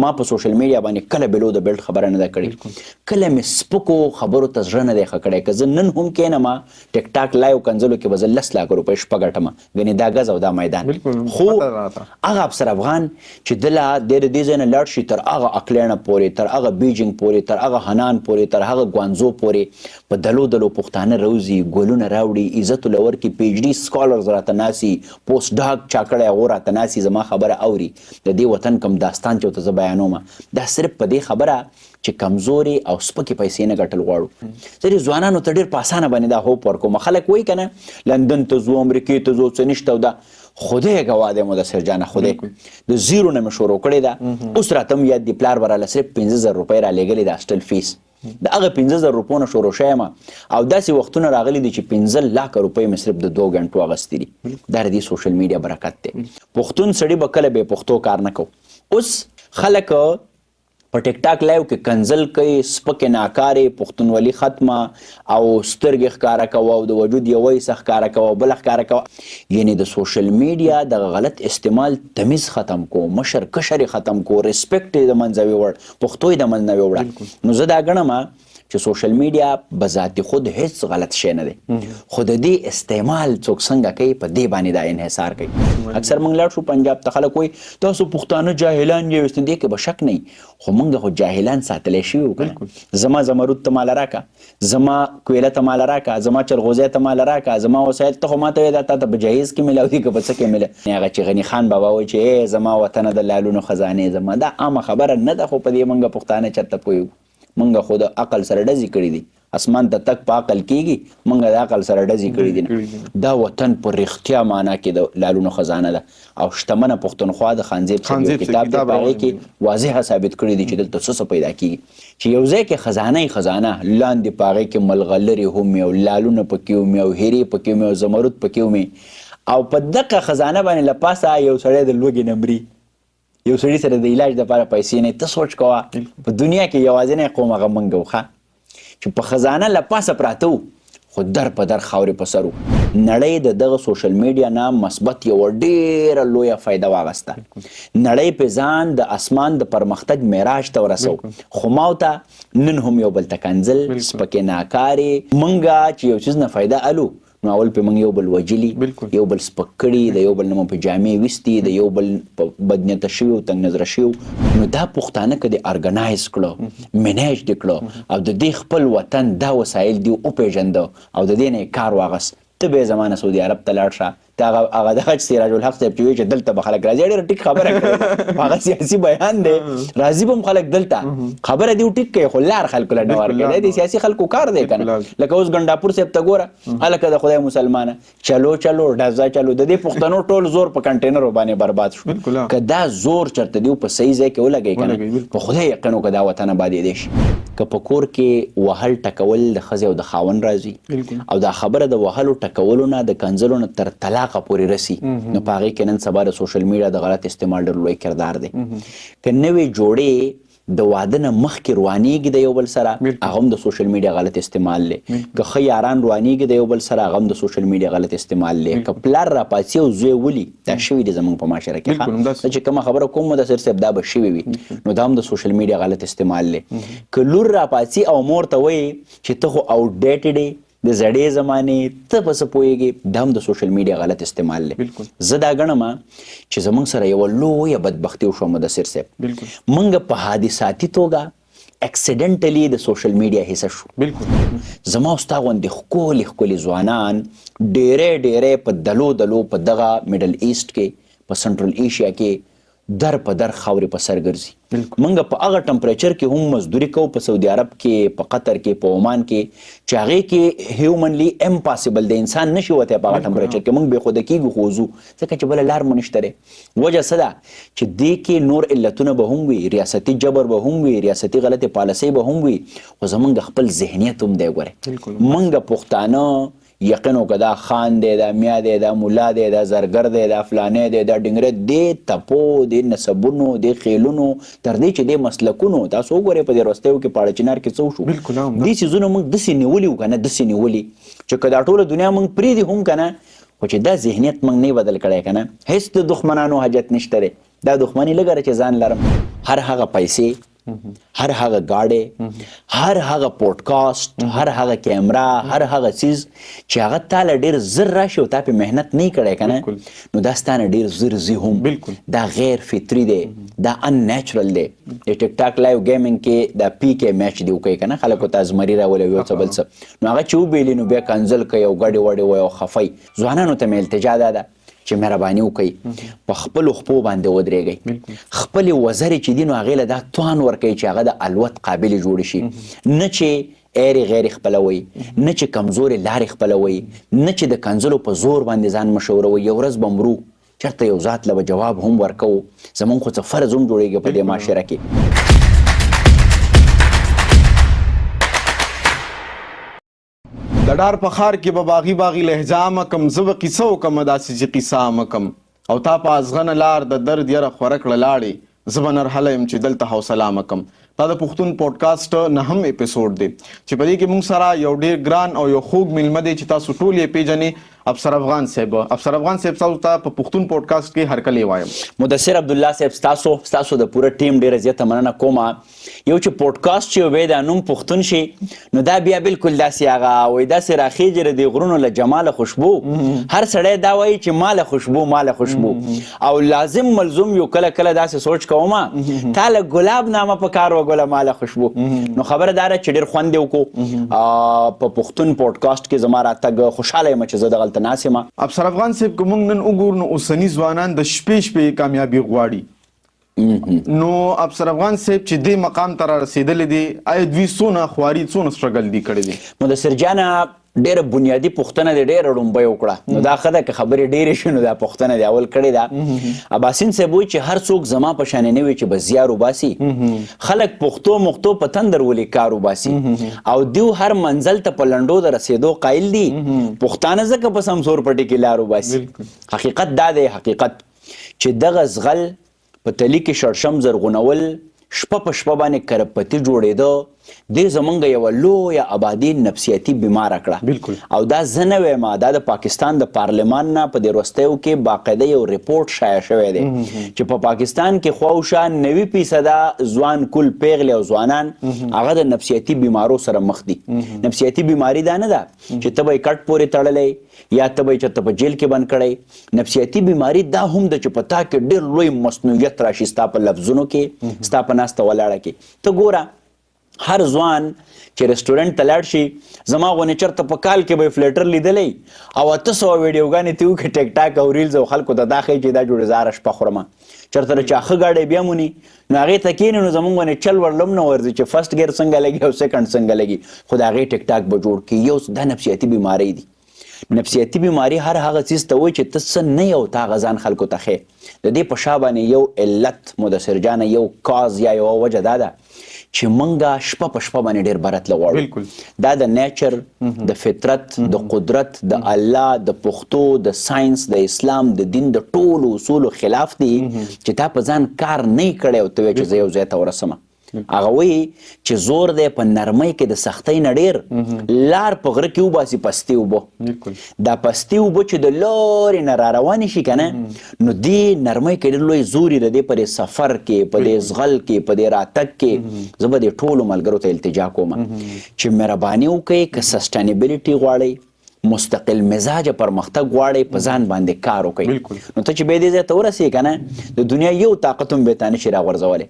ما په سوشل میډیا باندې کله بلو د بیلټ خبره نه ده کړې، کله مې سپکو خبرو ته زړه نه دی ښه کړی. که زه نن هم کښېنم ټیک ټاک لایو کنځلو کې به زه 10 لک روپۍ شپه ګټم، ګنې دا ګز او دا میدان. خو هغه افسر افغان چې دله د دې ځای نه لاړ شي تر هغه اکلینه پورې، تر هغه بیجینګ پورې، تر هغه هنان پورې، تر هغه ګوانزو پورې په دلو دلو پښتانه روزي، ګلونه راوړي، عزت لور کې پی ایچ ډي سکالرز راته ناسي، پوسټ ډاک چا کړی هغو راته ناسي، زما خبره اوري. د دې وطن کوم داستان چې ورته زه بیانوم دا صرف په دې خبره چې کمزوري او سپکې پیسې نه ګټل غواړو. زه دې ځوانانو ته ډېر په اسانه باندې دا هوپ ورکوم. خلک وایي که نه لندن ته ځو، امریکې ته ځو، څه نشته او دا خدای ګواه دی مدثر جانه، خدای د زیرو نه مې شروع کړې ده. اوس راته هم یاد دي پلار به راله صرف 15,000 روپۍ رالیږلې د هاسټل فیس، د هغه 15,000 روپو نه شروع شویم او داسې وختونه راغلي دي چې 15 لکه روپۍ مې صرف د 2 غنټو اخیستې دي. دا د دې سوشل میډیا برکت دی. پښتون سړي به کله بې پښتو کار نه کوو. اوس خلک په ټیک ټاک لایو کې کنزل کوي، سپکې ناکارې، پښتونولي ختمه او سترګې ښکاره کوه او د وجود یوه حصه ښکاره کوه او بله ښکاره کوه. یعنې د سوشل میډیا دغه غلط استعمال تمیز ختم کو، مشر کشر ختم کو، ریسپیکټ یې د منځه ویوړ، پښتو یې د منځ نه ویوړه. نو زه دا ګڼم چې سوشل میډیا بذات خود هیڅ غلط شی نه دی، خو د دې استعمال څوک څنګه کوي په دې باندې دا انحصار کوي. اکثر موږ لاړ شو پنجاب ته، خلک وایي تاسو پښتانه جاهلان یې، دې کې به شک نه، خو موږ خو جاهلان ساتلی شوي وو که نه. زما زمرود ته ماله راکه، زما کویله ته ماله راکه، زما چلغوزی ته ماله راکه، زما وسایل ته خو ما ته وایي دا تا ته په جهیز کې میلاو دي که په څه کې میلاو. هغه چې غني خان بابا وایي چې زما وطنه د لالونو خزانې زما، دا عامه خبره نه ده، خو په دې موږ پښتانه چېرته پوهېږو. موږ خو د عقل سره ډزې کړي دي، اسمان ته تک په عقل کېږي، موږ د عقل سره ډزې کړي دي. دا وطن په رښتیا معنا کې د لالونو خزانه ده او شتمنه پښتونخوا د خانزیب صاحب یو کتاب دی، په هغې کې واضحه ثابت کړي دي چې دلته څه پیدا کېږي، چې یو ځای کې خزانه خزانه لاندې په هغې کې ملغلرې هم وي او لالونه پکې ومي او هیرې پکې ومي او زمرود پکې ومي، او په دغه خزانه باندې له پاسه یو سړی د لوږې نه مري، یو سړي سره د علاج دپاره پیسې نه. ته سوچ کوه په دنیا کې یوازینی قوم هغه موږ وو چې په خزانه له پاسه پراته وو خو در په در خاورې په سر وو. نړۍ د دغه سوشل میډیا نه مثبت یوه ډېره لویه فایده واخیسته. نړۍ په ځان د اسمان د پرمختګ معراج ته ورسو، خو ما ورته نن هم یو بل ته کنځل، سپکې ناکارې، موږ چې یو څیز نه فایده الو نو اول په موږ یو بل وجلي، یو بل سپک کړي، د یو بل نه مو په جامې ویستي، د یو بل په بدنیته شوي او تنګ نظره شوي. نو دا پښتانه که د ارګنایز کړه، منیج دې کړه او د دې خپل وطن دا وسایل دې وپېژنده او د دې نه یې کار واغست، ته به یې زمانه سعودي عرب ته لاړ شه. هغه دغه چې سراج الحق صاحب چې وایي چې دلته به خلک راځي، ډېره ټیک خبره کړې، هغه سیاسي بیان دی، راځي به هم خلک دلته، خبره دې ټیک کوي خو لار خلکو له نه ورکوي. دا د سیاسي خلکو کار دی که نه. لکه اوس ګنډاپور صاحب ته ګوره، هلکه د خدای مسلمانه چلو چلو ډزه چلو، د دې پښتنو ټول زور په کنټینرو باندې برباد شو. که دا زور چېرته دې په صحیح ځای کې ولګوي که نه، په خدای یقین وکړه دا وطن ابادېدی شي. که په کور کې وهل ټکول د ښځې او د خاوند راځي او دا خبره د وهلو ټکولو نه د کنځلو نه تر طلاقه پورې رسي، نو په هغې کې نن سبا د سوشل میډیا د غلط استعمال ډېر لوی کردار دی. که نوې جوړې د واده نه مخکې روانېږي د یو بل سره، هغه هم د سوشل میډیا غلط استعمال دی. که ښه یاران روانېږي د یو بل سره، هغه هم د سوشل میډیا غلط استعمال دی. که پلار راپاڅي او زوی ولي، دا شوي دي زموږ په معاشره کې. زه چې کومه خبره کوم مدثر صاحب دا به شوي وي، نو دا هم د سوشل میډیا غلط استعمال دی. که لور راپاڅي او مور ته وایي چې ته خو آوټډیټډ یې، د زړې زمانې ته په څه پوهېږې، دا هم د سوشل میډیا غلط استعمال دی. زه دا ګڼم چې زموږ سره یوه لویه بدبختي وشوه مدثر صاحب، موږ په حادثاتي توګه اکسیډنټلی د سوشل میډیا حصه شو. زما او ستا غوندې ښکلي ښکلي ځوانان ډېری په دلو دلو په دغه میډل ایسټ کې، په سنټرل ایشیا کې در په در خاورې په سر ګرځي. موږ په هغه ټمپریچر کې هم مزدوري کوو، په سعودي عرب کې، په قطر کې، په عمان کې، چې هغې کې هیومنلی امپاسبل دی، انسان نشي وتی په هغه ټمپریچر کې. موږ بېخوده کېږو خو وځو، ځکه چې بله لار مو نشته دی. وجه څه ده چې دې کې نور علتونه به هم وي، ریاستي جبر به هم وي، ریاستي غلطې پالیسۍ به هم وي، خو زموږ خپل ذهنیت هم دی. ګورئ موږ پښتانه یقین وکړه دا خان دی، دا میا دی، دا مولا دی، دا زرګر دی، دا فلانی دی، دا ډنګره دی، تپو دی، نسبونو دی، خیلونو، تر دې چې دی مسلکونو. تاسو وګورئ په دې وروستیو کې پاړه چنار کې څه وشو. دې څیزونه موږ داسې نیولي وو که نه، داسې نیولي چې که دا ټوله دنیا موږ پرېږدي هم که نه، خو چې دا ذهنیت موږ نه بدل کړی که نه، هېڅ د دښمنانو حاجت نشته دی. دا دښمني لګره چې ځان لرم. هر هغه پیسې، هر هغه گاډي، هر هغه پودکاسټ، هر هغه کیمرا، هر هغه چیز چې هغه تاله ډیر زر راشي او تا په مهنت نه کړی کنه، نو دا ستانه ډیر زر زی هم. دا غیر فطری دی، دا ان نیچرل دی. د ټیک ټاک لایو گیمینګ کې دا پی کې میچ دی کوي کنه، خلکو ته ازمری راولي یو څه بل څه، نو هغه چې وبېلي نو بیا کنزل کوي او ګاډي واډي وای او خفای. ځوانانو ته مې التجا ده چې مهرباني وکړئ، په خپلو خپو باندې ودرېږئ، خپلې وزرې چې دي نو هغې له دا توان ورکوي چې هغه د الوت قابلې جوړې شي، نه چې ایرې غیرې خپلوئ، نه چې کمزورې لارې خپلوئ، نه چې د کنځلو په زور باندې ځان مشوروئ. یو ورځ به مرو، چېرته یو ذات له به جواب هم ورکوو، زمونږ خو څه فرض هم جوړېږي په دې معاشره کې. د ډار په ښار کې به باغي باغي لهجه مکم، زه به قیسه وکم داسې چې قیسه مکم، او تا په ازغنه لار د درد یره خوره کړه لاړې، زه به نرهله یم چې دلته حوصله مکم. دا د پښتون پودکاسټ 9م اپیسوډ دی چې په دې کې موږ سره یو ډیر ګران او یو خوږ میلمه دی چې تاسو ټول یې پیژنئ، افسر افغان صاحب. افسر افغان صاحب تاسو ته په پښتون پودکاسټ کې هرکلی وایم. مدثر عبدالله صاحب ستاسو د پوره ټیم ډیره زیاته مننه کومه. یو چې پودکاسټ چې وبې دا نوم پښتون شي نو دا بیا بالکل داسې هغه وایي داسې راخیږي د غرونو له جماله خوشبو. هر سړی دا وایي چې ماله خوشبو ماله خوشبو، او لازم ملزوم یو کله کله داسې سوچ کومه تا له ګلاب نامه په کار وګوله ماله خوشبو. نو خبره دا ده چې ډېر خوند یې وکړو په پښتون پودکاسټ کې. زما راتګ خوشحاله یم چې زه دغلته ناست یم. افسر افغان صاحب که موږ نن وګورو نو اوسني ځوانان د شپې کامیابي غواړي. نو افسر افغان صاحب چې دې مقام ته را رسېدلی دی، آیا دوی څونه خواري څونه سټرګل دی کړی دی؟ مدثر جانه ډېره بنیادي پوښتنه دی، ډېره ړومبۍ وکړه. نو دا ښه ده که خبرې ډېرې شي نو دا پوښتنه دی اول کړې ده. اباسین صاحب وایي چې هر څوک زما په شانې نه وي چې به زیار وباسي، خلک پښتو مختو په تندر ولې کار وباسي، او دیو هر منزل ته په لنډو د رسېدو قایل دي، پښتانه ځکه په سمسور پټي کې لار وباسي. حقیقت دا دی، حقیقت چې دغه زغل په تلي کې شړشم زرغونول، شپه په شپه باندې کرپتي جوړېده، دې زمونږ یوه لویه آبادي نفسیاتي بیماره کړه. او دا زه نه وایم، دا د پاکستان د پارلمان نه په دې وروستیو کې باقاعده یو رپورټ شایع شوی دی چې په پاکستان کې خواوشا 90% ځوان کل پیغلې او ځوانان هغه د نفسیاتي بیمارو سره مخ دي. نفسیاتي بیماری دا نه ده چې ته به یې کټ پورې تړلی یا ته به یې چېرته په جیل کې بند کړی. نفسیاتي بیماری دا هم ده چې په تا کې ډېر لوی مصنوعیت راشي ستا په لفظونو کې، ستا په ناسته ولاړه کې. ته ګوره هر ځوان چې رسټورنټ ته لاړ شي، زما غونې چېرته په کال کې به یې فلیټر لیدلی او 800 ویډیوګانې ترې وکړي ټیک ټاک او ریلز، او خلکو ته دا ښایي چې دا جوړې زاره شپه خورمه. چېرته د چا ښه گاډی بیا موني نو هغې ته کښېني نو زمونږ غونې چل ورلم نه ورځي چې فرسټ ګیر څنګه لګي او سیکنډ څنګه لګي، خو د هغې ټیک ټاک به جوړ کړي. یو دا نفسیاتي بیماری دي. نفسیاتي بیماری هر هغه چیز ته وایي چې ته څه نه یو تا هغه ځان خلکو ته ښیې. د دې په شا باندې یو علت مدثر جانه، یو کاز یا یوه وجه دا ده چې منګه شپه په شپه باندې ډېر برت لغواړو. دا د نیچر، د فطرت، د قدرت، د الله، د پښتو، د ساينس، د اسلام، د دین د ټولو اصولو خلاف دی چې تا په ځان کار نه کړی او ته وایې چې زه یو ځای ته ورسمه. هغه وایي چې زور دی په نرمۍ کې د سختۍ نه ډېر، لار په غره کې وباسي پستې اوبه. دا پستې اوبه چې د لارې نه را روانې شي که نه، نو دې نرمۍ کې ډېر لوی زور یې د دې په دې سفر کې، په دې زغل کې، په دې راتګ کې. زه به دې ټولو ملګرو ته التجا کوم چې مهرباني وکړئ، که سسټینیبلټي غواړئ، مستقل مزاجه پرمختګ غواړئ، په ځان باندې کار وکړئ. نو ته چې به دې ځای ته ورسېږې که نه، د دنیا یو طاقت هم بې تا نشي راغورځولی.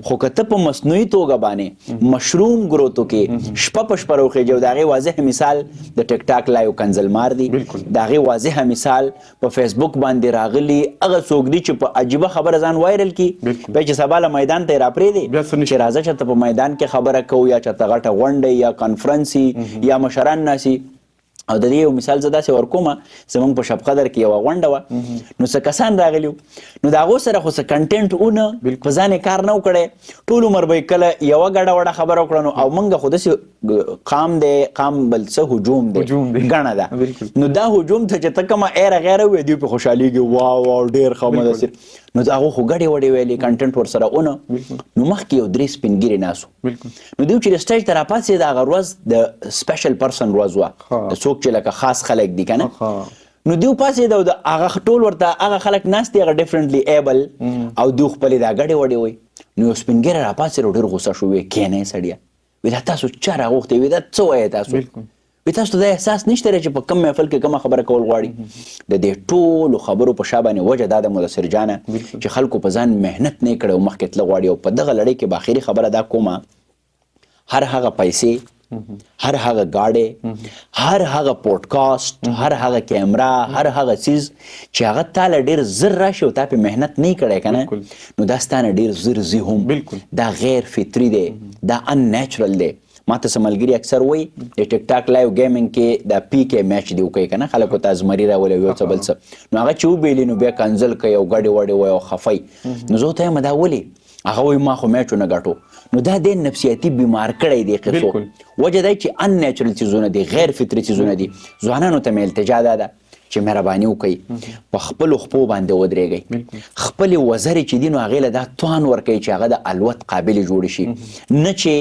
خو که ته په مصنوعي توګه باندې مشروم ګروتو کې شپه په شپه راوخېږې، او د هغې واضح مثال د ټیک ټاک لایو کنزلمار دی، د هغې واضح مثال په فیسبوک باندې راغلي هغه څوک دی چې په عجیبه خبره ځان وایرل کړي، بیا چې سبا له میدان ته یې راپرېږدي چې راځه چېرته په میدان کې خبره کوو، یا چېرته غټه غونډه یا کانفرنس یا مشران ناسي. او د دې یو مثال زه داسې ورکومه، زمونږ په شب قدر کې یوه غونډه وه، نو څه کسان راغلي وو، نو د هغو سره خو څه کنټینټ ونه، په ځان یې کار نه و کړی، ټول عمر به یې کله یوه ګډه وډه خبره وکړه. نو او موږ خو داسې قام دی، قام بل څه هجوم دی، ګڼه ده. نو دا هجوم ته چې ته کومه ایره غیره ووایې، دوی پې خوشحالېږي، واو واو ډېر ښه مدثر. نو د هغو خو ګډې وډې ویلې، کنټینټ ورسره ونه. نو مخکې یو 3 سپین ګیرې ناست وو، نو دوی چې د سټیج ته راپاڅېد، هغه ورځ د سپیشل پرسن ورځ وه، د څوک چې لکه خاص خلک دي که نه. نو دیو پاسې د هغه ټول ورته هغه خلک ناست دي هغه ډیفرنټلی ایبل او دیو خپلې دا ګډې وډې وایي. نو یو سپین ږیری راپاڅېد ډېر غوسه شو ویې کښېنئ سړیه وی دا تاسو چا راغوښتې وی دا څه وایې تاسو وی تاسو ته دا احساس نشته چې په کم محفل کې کومه خبره کول غواړي. د دې ټولو خبرو په شا باندې وجه دا د مدثر جانه چې خلکو په ځان محنت نه کړی او مخکې تله غواړي او په دغه لړۍ کې به آخري خبره دا کومه هر هغه پیسې هر هغه گاډې هر هغه پوډکاسټ هر هغه کیمرا هر هغه چیز چې هغه تاله ډیر زر راشي او تا په محنت نه کړی کنه نو دا ستانه ډیر زر زی هم دا غیر فطری دی دا ان نیچرل دی. ما ته سملګری اکثر وای د ټیک ټاک لایو گیمینګ کې دا پی کې میچ دی کوي کنه خلکو ته ازمری راولي یو څه بل څه نو هغه چې وبېلی نو بیا کنزل کوي او غړي وړي وای او خفای نو زه ته مدا ولي هغه وای ما خو میچونه غټو نو دا د نفسیاتي بیمار کړی دی قصو وجه دی چې ان نیچرل چیزونه دي غیر فطری چیزونه دي. ځوانانو ته مې التجا ده چې مهرباني وکړي په خپلو خپو باندې ودرېږئ خپلې وزرې چې دي نو هغې له دا توان ورکوي چې هغه د الوت قابلې جوړې شي نه چې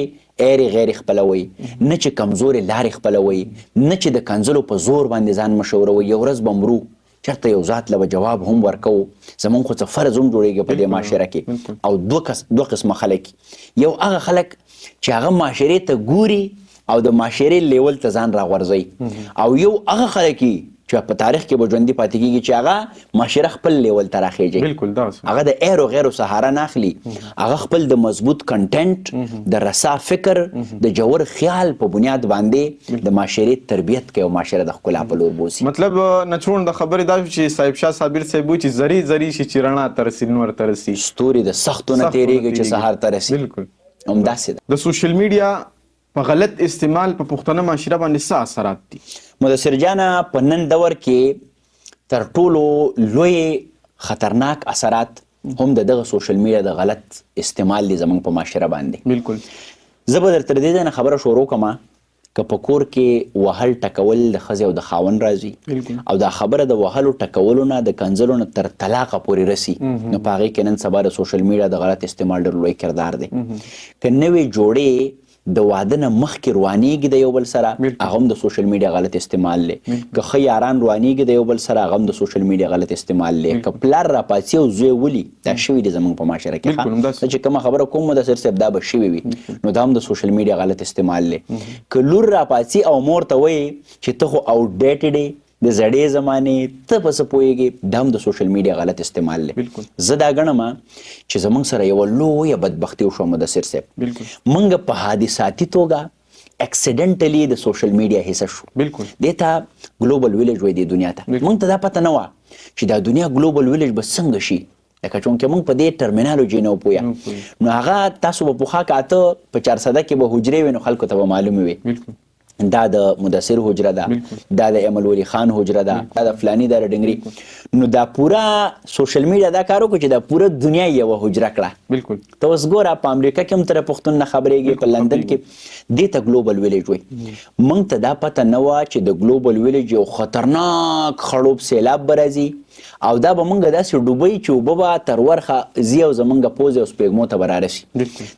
ایرې غیرې خپلوئ نه چې کمزورې لارې خپلوئ نه چې د کنځلو په زور باندې ځان مشوروئ. یو ورځ به مرو چېرته یو ذات له به جواب هم ورکوو زمونږ خو څه فرض هم جوړېږي په دې معاشره کې او دوه قسمه خلک یو هغه خلک چې هغه معاشرې ته ګوري او د معاشرې لیول ته ځان راغورځوي او یو هغه خلک چې په تاریخ کې به ژوندي پاتې کېږي چې هغه معاشره خپل لیول ته راخېږي هغه د ایرو غیرو سهاره نه اخلي هغه خپل د مضبوط کنټنټ د رسا فکر د جوور خیال په بنیاد باندې د معاشرې تربیت کوي او معاشره د ښکلا په لور بوځي. مطلب نچوړ د خبرې دا چې صاحب شاه صابر صاحب وایي چې زری زری شي چې رڼا ته رسي نور ته رسي ستوري د سختو نه تېرېږي چې سهار ته رسي. همداسې ده. د سوشل میډیا په غلط استعمال په پښتنه معاشره باندې څه اثرات دي؟ مدثر جانه په نن دور کې تر ټولو لوی خطرناک اثرات هم دغه سوشل میډیا د غلط استعمال دي زموږ په معاشره باندې. بالکل. زه به درته د دې نه خبره شروع کړم که په کور کې وهل ټکول د ښځې او د خاوند راځي او دا خبره د وهلو ټکولو نه د کنځلو نه تر طلاقه پورې رسي نو په هغې کې نن سبا د سوشل میډیا د غلط استعمال ډېر لوی کردار دی. که نوې جوړې د واده نه مخکې روانېږي د یو بل سره هغه هم د سوشل میډیا غلط استعمال دی. که ښه یاران روانېږي د یو بل سره هغه هم د سوشل میډیا غلط استعمال دی. که پلار راپاڅي او زوی ولي دا شوي دي زموږ په معاشره کې چې کومه خبره کوم مدثر صاحب دا به شوي وي نو دا هم د سوشل میډیا غلط استعمال دی. که لور راپاڅي او مور ته وایي چې ته خو آوټ ډیټډ د زړې زمانې ته په څه پوهېږې دا هم د سوشل میډیا غلط استعمال دی. زه دا ګڼم چې زموږ سره یوه لویه بدبختي وشوه مدثر صاحب موږ په حادثاتي توګه اکسیډنټلی د سوشل میډیا حصه شو. دې ته ګلوبل ویلیج وایي دې دنیا ته موږ ته دا پته نه وه چې دا دنیا ګلوبل ویلیج به څنګه شي لکه چونکې موږ په دې ټرمینالوجي نه وپوهه نو هغه تاسو به پخوا که اته په 400 کې به حجرې وي نو خلکو ته به معلومې وي دا د مدثر حجره ده دا د امل ولی خان حجره ده دا د فلانی دا ډنګري نو دا پورا سوشل میډیا دا کار وکړو چې دا پوره دنیا یوه حجره کړه. ته اوس ګوره په امریکا کې هم تر پښتون نه خبرېږي په لندن کې دې ته ګلوبل ویلیج وایي. موږ ته دا پته نه وه چې د ګلوبل ویلیج یو خطرناک خړوب سیلاب به راځي او دا به موږ داسې ډوبوي چې اوبه به تر ورخه ځي او زموږ پوزې او سپېږمو ته به رارسي.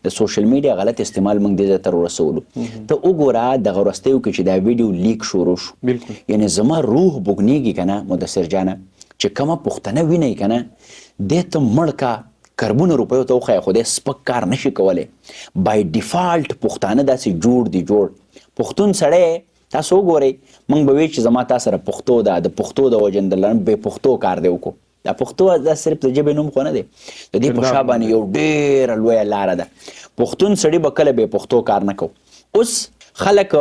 د سوشل میډیا غلط استعمال موږ دې ځای ته ورسولو. ته وګوره دغه وروستیو کې چې دا ویډیو لیک شروع شو یعنې زما روح بوږنېږي که نه مدثر جانه چې کومه پښتنه وینئ که نه دې ته مړ کا کربونه روپیو ته وښیه خو دې سپک کار نشي کولی. بای ډیفالټ پښتانه داسې جوړ دي جوړ پښتون سړی تاسو وګورئ موږ به وایو چې زما تا سره پښتو ده د پښتو د وجې نه درلرم بې پښتو کار دی وکړو دا پښتو دا صرف د ژبې نوم خو نه دی د دې په شا باندې یو ډېره لویه لاره ده. پښتون سړي به کله بې پښتو کار نه کوو. اوس خلک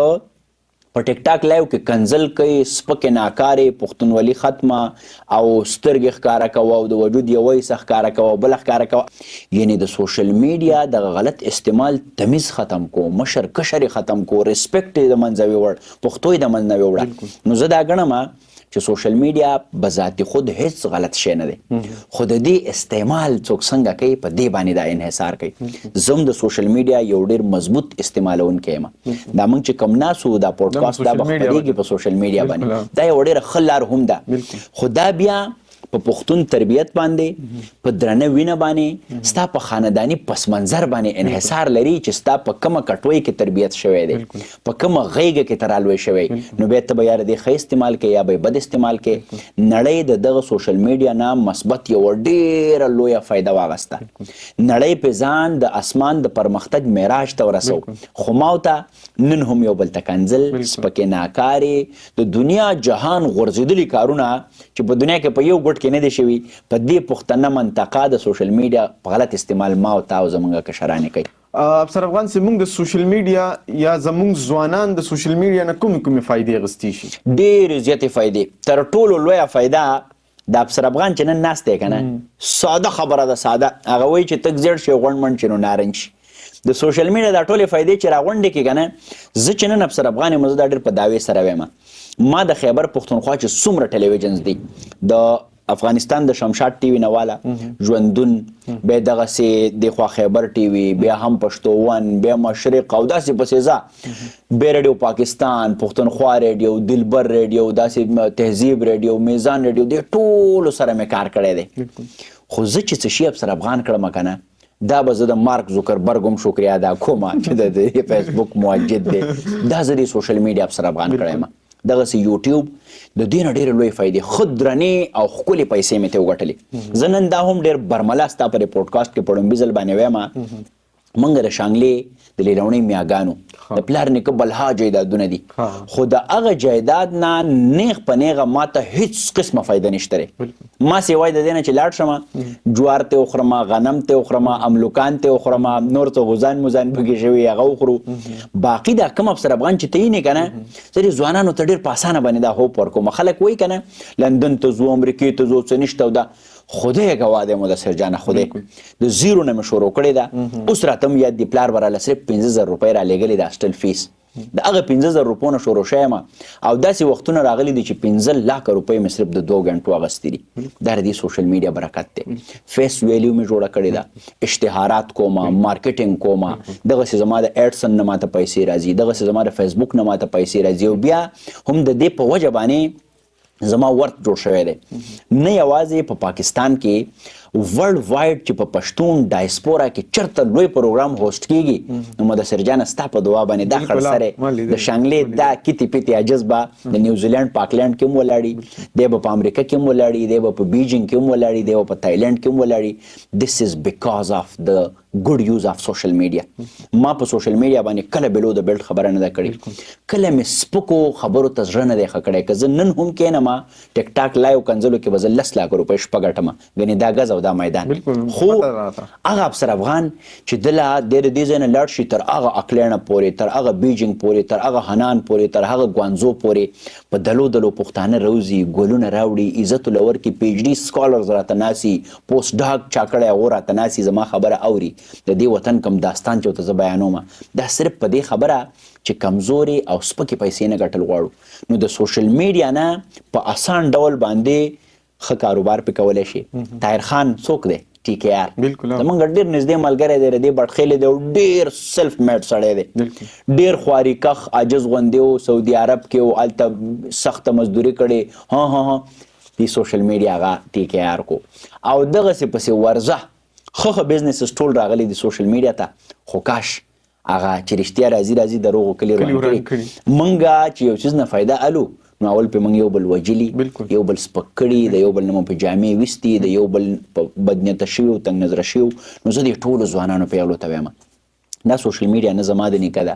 په ټیک ټاک لایو کې کنزل کوي سپکې ناکارې پښتونولي ختمه او سترګې ښکاره کوه او د وجود یوه حصه ښکاره کوه بله ښکاره کوه یعنې د سوشل میډیا دغه غلط استعمال تمیز ختم کو مشر کشر ختم کو ریسپیکټ یې د منځه ویوړ پښتو یې د منځ نه ویوړه. نو زه دا ګڼم چې سوشل میډیا بذات خود هیڅ غلط شی نه دی خو د دې استعمال څوک څنګه کوي په دې باندې دا انحصار کوي. زه هم د سوشل میډیا یو ډېر مضبوط استعمالونکی یم. دا موږ چې کوم ناسو دا پوډکاسټ دا به خپرېږي په سوشل میډیا باندې دا یو ډېره ښه لار هم ده خو دا بیا په پښتون تربیت باندې په درنه وینه باندې ستا په خاندانی پس منظر باندې انحصار لري چې ستا په کومه کټوۍ کې تربیت شوی دی په کومه غیږه کې ترالوی شوی نو بیا ته به یا د ښه استعمال کې یا به بد استعمال کې نړۍ د دغه سوشل میډیا نه مثبت یو ډیره لویه فایده واغسته نړۍ په ځان د اسمان د پرمختګ معراج ته ورسو خو ما ته نن هم یو بل تکنزل سپکې ناکارې د دنیا جهان غورځېدلي کارونه چې په دنیا کې په یو ګوټ کې نه دي شوي په دې پښتنه منطقه د سوشل میډیا په غلط استعمال ما او تا او زمونږ کشرانې کوي. افسر افغان صاحب موږ د سوشل میډیا یا زموږ ځوانان د سوشل میډیا نه کومې فایدې اخیستی شي؟ ډېرې زیاتې فایدې تر ټولو لویه فایده د افسر افغان چې نن ناست دی که نه ساده خبره ده ساده هغه وایي چې تک زیړ شي غونډ منډ شي نو نارنج شي د سوشل میډیا دا ټولې فایدې چې راغونډې کې که نه زه چې نن افسر افغان یم زه دا ډېر په دعوې سره وایم ما د خیبر پښتونخوا چې څومره ټلویزیونز دي د افغانستان د شمشاد ټي وي نه والا ژوندون بیا دغسې دخوا خیبر ټي وي بیا هم پښتو ون بیا مشرق او داسې پسې ځه بیا ریډیو پاکستان پښتونخوا ریډیو دلبر ریډیو داسې تهذیب ریډیو میزان ریډیو دې ټولو سره مې کار کړی دی خو زه چې څه شي افسر افغان کړم که نه دا به زه د مارک زوکربرګ هم شکریا ادا کوم چې د فیسبوک موجد دی دا زه د سوشل میډیا افسر افغان کړی یم دغسې یوټیوب د دې نه ډېرې لویې فایدې ښه درنې او ښکلې پیسې مې ترې وګټلې زه نن دا هم ډېر برملا ستا په پوډکاسټ کې په لومبي ځل باندې وایم موږ د شانګلې د لیلوڼۍ میاګانو د پلار نیکه بلها جایدادونه دي خو د هغه جایداد نه نیغ په نیغه ما ته هیڅ قسمه فایده نشته دی ما سوای د دې نه چې لاړ شم جوار ته وخورم غنم ته وخورم املوکان ته وخورم نور څه غوزان موزان پکې شوي هغه وخورو باقي دا کم افسر افغان چې ته یې نه که نه زه دې ځوانانو ته ډېر په اسانه باندې دا هوپ ورکوم خلک وایي که نه لندن ته ځو امریکې ته ځو څه نشته او دا خدای گواه دی مدثر جانه خدای د زیرو نه مې شروع کړې ده اوس راته هم یاد دي پلار به راله صرف 15,000 روپۍ رالیږلې د هاسټل فیس د هغه 15,000 روپو نه شروع شوی یم او داسې وختونه راغلي دي چې 15 لکه روپۍ مې صرف د 2 غنټو اخیستې دي دا د دې سوشل میډیا برکت دی فیس ویلیو مې جوړه کړې ده اشتهارات کومه مارکیټینګ کومه دغسې زما د ایډسن نه ماته پیسې راځي دغسې زما د فیسبوک نه ماته پیسې راځي او بیا هم د دې په وجه باندې زما ورک جوړ شوی دی نه یوازې په پاکستان کې ورلډ وایډ چې په پښتون ډایسپورا کې چرته لوی پروګرام هوسټ کیږي نو مدثر جان ستا په دعا باندې دا خرسره د شانګلې دا کیتی پیتی عجز به د نیوزیلند پاکلند کې هم ولاړي دی به په امریکا کې هم ولاړي دی به په بیجینګ کې هم ولاړي دی به په تایلند کې هم ولاړي this is because of the good use of social media ما په سوشل میډیا باندې کله بلو د بیلټ خبره نه ده کړې کله مې سپکو خبرو ته زړه نه دی ښه کړی که زه نن هم کښېنم ټیک ټاک لایو کنځلو کې به زه 10 لک روپۍ شپه ګټم ګنې دا ګز او دا میدان خو هغه افسر افغان چې دله د دې ځای نه لاړ شي تر هغه اکلینه پورې تر هغه بیجینګ پورې تر هغه هنان پورې تر هغه ګوانزو پورې په دلو دلو پښتانه روزي ګلونه راوړي عزت لور کې پی ایچ ډي سکالرز راته ناسي پوسټ ډاک چا کړی هغو راته ناسي زما خبره اوري د دې وطن کم داستان چې ورته زه بیانوم دا صرف په دې خبره چې کمزوري او سپکې پیسې نه ګټل غواړو نو د سوشل میډیا نه په اسان ډول باندې ښه کاروبار پې کولی شي طاهر خان څوک دی ټي کې آر زمونږ ډېر نږدې ملګری دی د دې بټخیلې دی او ډېر سیلف میډ سړی دی ډېر خواري کخ عاجز غوندې و سعودي عرب کې و هلته سخته مزدوري کړې ها دې سوشل میډیا هغه ټي کې آر کو او دغسې پسې ورځه ښه بزنسز ټول راغلي دي سوشل میډیا ته خو کاش هغه چې رښتیا راځي دروغو کلي روان کړي موږ چې یو څیز نه فایده الو نو اول په موږ یو بل وجلي یو بل سپک کړي د یو بل نه مو په جامې ویستي د یو بل په بدنیته شوي او تنګ نظره شوي نو زه د ټولو ځوانانو په یغلو ته وایم دا سوشل میډیا نه زما د نیکه ده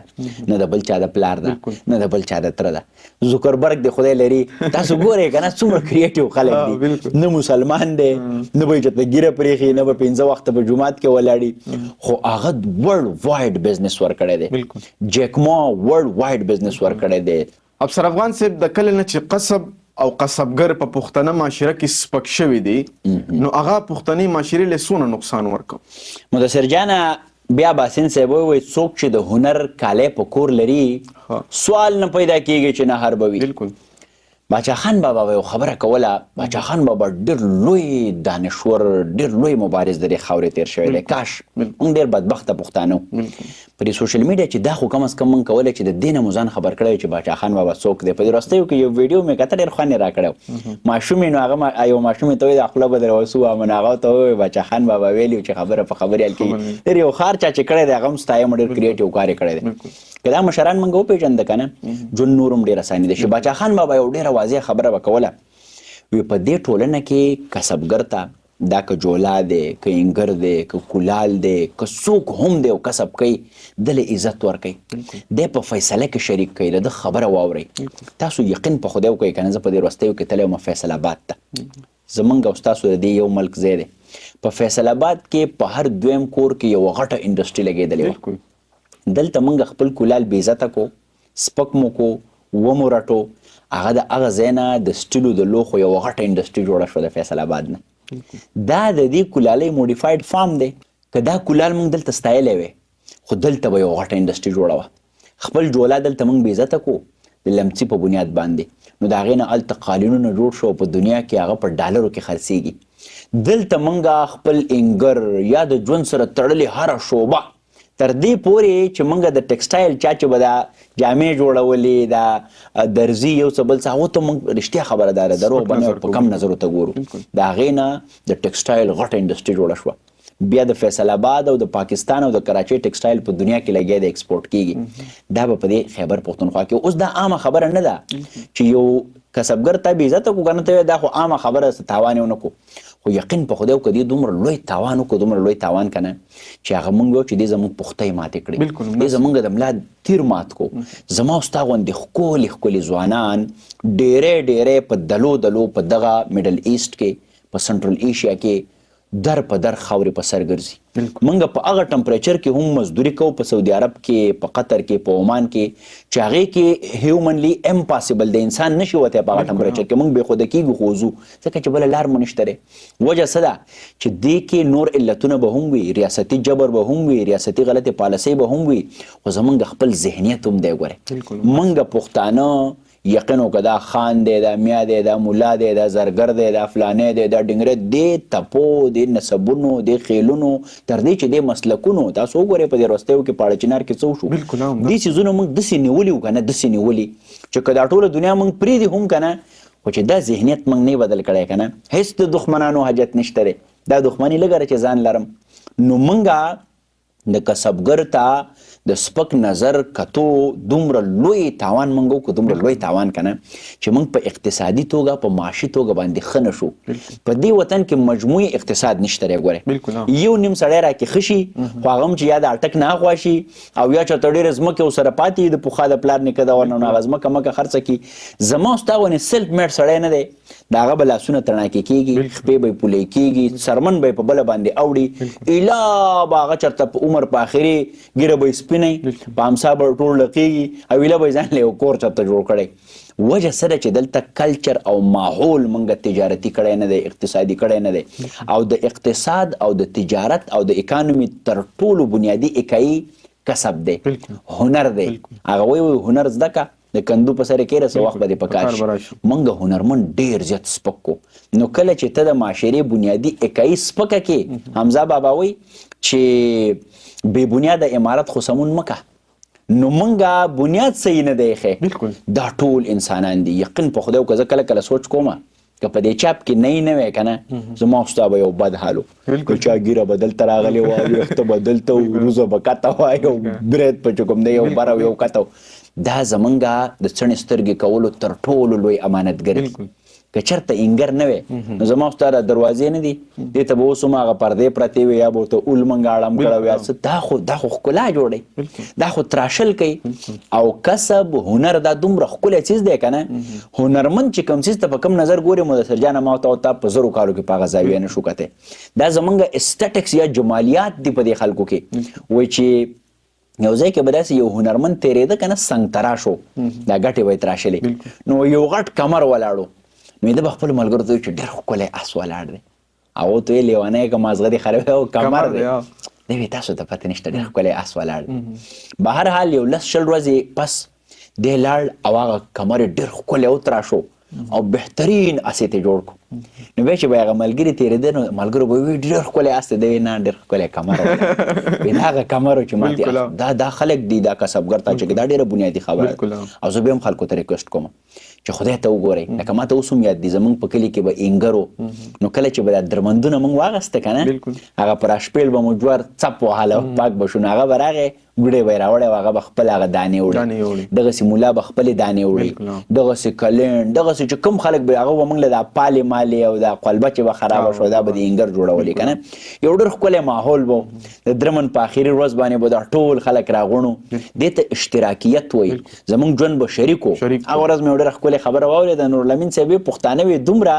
نه د بل چا د پلار ده نه د بل چا د تره ده زوکربرګ د خدای لري تاسو ګورئ که نه څومره کریټیو خلک دي نه مسلمان دی نه به یې چېرته ګیره پرېښي نه به 15 وخته په جومات کې ولاړي خو هغه ورلډ وایډ بزنس ورکړی دی جیک ما ورلډ وایډ بزنس ورکړی دی افسر افغان صاحب د کله نه چې قصب او قصبګر په پښتنه معاشره کې سپک شوي دي نو هغه پښتني معاشرې له څونه نقصان ورکو مدثر جانه بیا باسین صاحب وایي څوک چې د هنر کالی په کور لري سوال نه پیدا کیږي چې نه هر به وي باچا خان بابا یو خبره کوله. باچا خان بابا ډېر لوی دانشور، ډېر لوی مبارز د دې خاورې تیر شوی دی. کاش موږ ډېر بدبخته پښتانه په دې سوشل میډیا چې دا خو کم از کم موږ کولی چې د دې نه مو ځان خبر کړی چې باچا خان بابا څوک دی. په دې وروستیو کې یو ویډیو مې کته ډېر خوند یې راکړی. ماشوم یې نو هغه یو ماشوم یې ته وایي دا خوله به در وسوه، هغه ته ووایي باچا خان بابا ویلي چې خبره په خبرې حل کېږي. ډېر یو ښار چا چې کړی دی هغه هم ستایم، ډېر کریټیو کار یې کړی دی. که دا مشران موږ وپېژنده که نه ژوند نور هم ډېر اساني دی. چې باچا خان بابا یو ډېره واضح خبره به کوله، وی په دې ټولنه کې کسبګر ته دا که جولا دی که انګر دی که کولال دی که څوک هم دی او کسب کوي دله عزت ورکوي، دی په فیصله کې شریک کوي، د ده خبره واورئ. تاسو یقین په خدای وکړئ که نه، زه په دې وروستیو کې تللی وم فیصل آباد ته. زمونږ او ستاسو د دې یو ملک ځای دی. په فیصل آباد کې په هر دویم کور کې یوه غټه انډسټري لګېدلې وه. دلته موږ خپل کولال بې عزته کو، سپک مو کو، ومو رټو. هغه د هغه ځای نه د سټیلو د لوښو یوه غټه انډسټري جوړه شوه د فیصل آباد نه. دا د دې کولالۍ موډیفاید فارم دی. که دا کولال موږ دلته ستایلی وی، خو دلته به یوه غټه انډسټري جوړه وه. خپل جولا دلته موږ بې عزته کو د لمڅي په بنیاد باندې، نو د هغې نه هلته قالینونه جوړ شو، په دنیا کې هغه په ډالرو کې خرڅېږي. دلته موږ خپل انګر یا د ژوند سره تړلې هره شعبه تر دې پورې چې موږ د ټیکسټایل چا چې به دا جامې جوړولې، دا درزي یو څه بل څه، هغو ته موږ رښتیا خبره داره دروغ به نه په کم نظر ورته ګورو. د هغې نه د ټیکسټایل غټه انډسټري جوړه شوه. بیا د فیصل آباد او د پاکستان او د کراچۍ ټیکسټایل په دنیا کې لګیا دی، ایکسپورټ کیږي. دا به په دې خیبر پښتونخوا کې. اوس دا عامه خبره نه ده چې یو کسبګر ته بې عزته کړو، که نه ته دا خو عامه خبره، څه تاوان یې ونه کړو. خو یقین په خدای وکړه دې دومره لوی تاوان وکړو، دومره لوی تاوان که نه چې هغه موږ ویل چې دې زموږ پختۍ ماتې کړې، دې زموږ د ملا تیر مات کو. زما او ستا غوندې ښکلي ښکلي ځوانان ډېری په دلو په دغه میډل ایسټ کې، په سنټرل ایشیا کې در په در خاورې په سر ګرځي. موږ په هغه ټمپریچر کې هم مزدوري کوو، په سعودي عرب کې، په قطر کې، په عمان کې، چې هغې کې هیومنلی امپاسبل د انسان نشي وتی په هغه ټمپریچر کې. موږ بې خوده کېږو خو وځو، ځکه چې بله لار مو نشته دی. وجه څه ده چې دې کې نور علتونه به هم وي، ریاستي جبر به هم وي، ریاستي غلطې پالیسۍ به هم وي، خو زموږ خپل ذهنیت هم دی. ګورئ موږ پښتانه یقین وکړه دا خان دی، دا میا دی، دا مولا دی، دا زرګر دی، دا فلانی دی، دا ډنګره دی، تپو دی، نسبونو دی، خیلونو، تر دې چې دی مسلکونو. تاسو وګورئ په دې وروستیو کې په اړچنار کې څه وشو. دې څیزونه موږ داسې نیولي وو که نه، داسې نیولي چې که دا ټوله دنیا موږ پرېږدي هم که نه، خو چې دا ذهنیت موږ نه بدل کړی که نه، هېڅ د دښمنانو حاجت نشته دی. دا دښمني لږه چې ځان لرم. نو موږ د کسبګر ته د سپک نظر کتو دومره لوی تاوان موږ وکړو، دومره لوی تاوان که نه چې موږ په اقتصادي توګه په معاشي توګه باندې ښه نه شو. په دې وطن کې مجموعي اقتصاد نشته دی. ګورئ یو نیم سړی راکې ښه شي، خو هغه هم چې یا د اټک نه اخوا شي او یا چېرته ډېرې ځمکې ورسره پاتې وي د پخوا د پلار نیکه د ورنه، نو هغه ځمکه مکه خرڅه کړي. زما او ستا غوندې سیلف میډ سړی نه دی، د هغه به لاسونه تڼاکې کېږي، خپې به یې پولې کېږي، سرمن به یې په بله باندې اوړي، ایله به هغه چېرته په عمر په آخري ګیره به یې سپینی، په امسا به ټول لقېږي او ایله به یې ځان له یو کور چېرته جوړ کړی. وجه څه ده چې دلته کلچر او ماحول موږ تجارتي کړی نه دی، اقتصادي کړی نه دی. او د اقتصاد او د تجارت او د اکانومي تر ټولو بنیادي اکایي کسب دی، هنر دی. هغه وایي هنر زده که د کندو په سر کې رسه وخت به دې په کار شي. موږ هنرمند ډېر زیات سپک کو. نو کله چې ته د معاشرې بنیادي اکایي سپکه کې، حمزه بابا وایي چې بې بنیاده عمارت خو سمون مکه. نو موږ بنیاد صحیح نه دی ایښی، دا ټول انسانان دي. یقین په خدای وکړه زه کله کله سوچ کومه که په دې چاپ کې نه وی که نه، زما او ستا به یو بد حال و. که چا ګیره به دلته راغلی وه، ویښته به دلته و، روزه به کته وه، یو برید په چې کوم دی یو بره یو کته و. دا زمونږ د څڼې سترګې کولو تر ټولو لوی امانتګر. که چېرته انګر نه وی نو زما او ستا دا دروازې نه دي، دې ته به اوس هم هغه پردې پرتې وي، یا به ورته اول موږ اړم کړی یا څه. دا خو ښکلا جوړوي، دا خو تراشل کوي. او کسب هنر دا دومره ښکلی څیز دی که نه. هنرمند چې کوم څیز ته په کوم نظر ګوري، مدثر جانه ما ته او تا په زرو کالو کې په هغه زاویه نه شو کتی. دا زمونږ اسټیټکس یا جمالیات دي په دې خلکو کې. وایي چې یو ځای کې به داسې یو هنرمند تېرېده که نه، سنګ تراش و، دا ګټې به یې تراشلې، نو یو غټ کمر ولاړ و. نو ده به خپلو ملګرو ته وایي چې ډېر ښکلی اس ولاړ دی. هغو ته ویې لیونی که مازغه دې خرابوي او کمر دی. دی وایي تاسو ته پته نشته، ډېر ښکلی اس ولاړ دی. به هر حال یو 10-20 ورځې پس دی لاړ او هغه کمر یې ډېر ښکلی وتراشو او بهترین اسې ته جوړ کو. نو بیا چې به هغه ملګري تېرېده نو ملګرو به وایي ډېر ښکلی اس دی. دی نه ډېر ښکلی کمر وایي هغه کمر چې ماتې دا خلک دي دا کسبګر ته چې دا ډېره بنیادي خبره ده. او زه بیا هم خلکو ته ریکویسټ کوم چې خدای ته وګورئ. لکه ما ته اوس هم یاد دي زمونږ په کلي کې به اینګر نو کله چې به دا درمندونه موږ واغسته که نه هغه پر اشپیل به مو جوار څپ وهاله پاک به شو نو هغه به راغی ګوډې به یې راوړی هغه به خپل هغه دانې وړي دغسې ملا به خپلې دانې وړي دغسې کلنډ دغسې چې کوم خلک به هغه به موږ له دا پالې مالې او دا قلبه چې به خرابه شوه دا به د اینګر جوړولې که نه. یو ډېر ښکلی ماحول به د درمن په آخري ورځ باندې به دا ټول خلک راغونو. دې ته اشتراکیت وایي. زموږ ژوند به شریک و. هغه ورځ مې یو ډېره ښکلې خبره واورېده نورالامین صاحب یې پښتانه وې دومره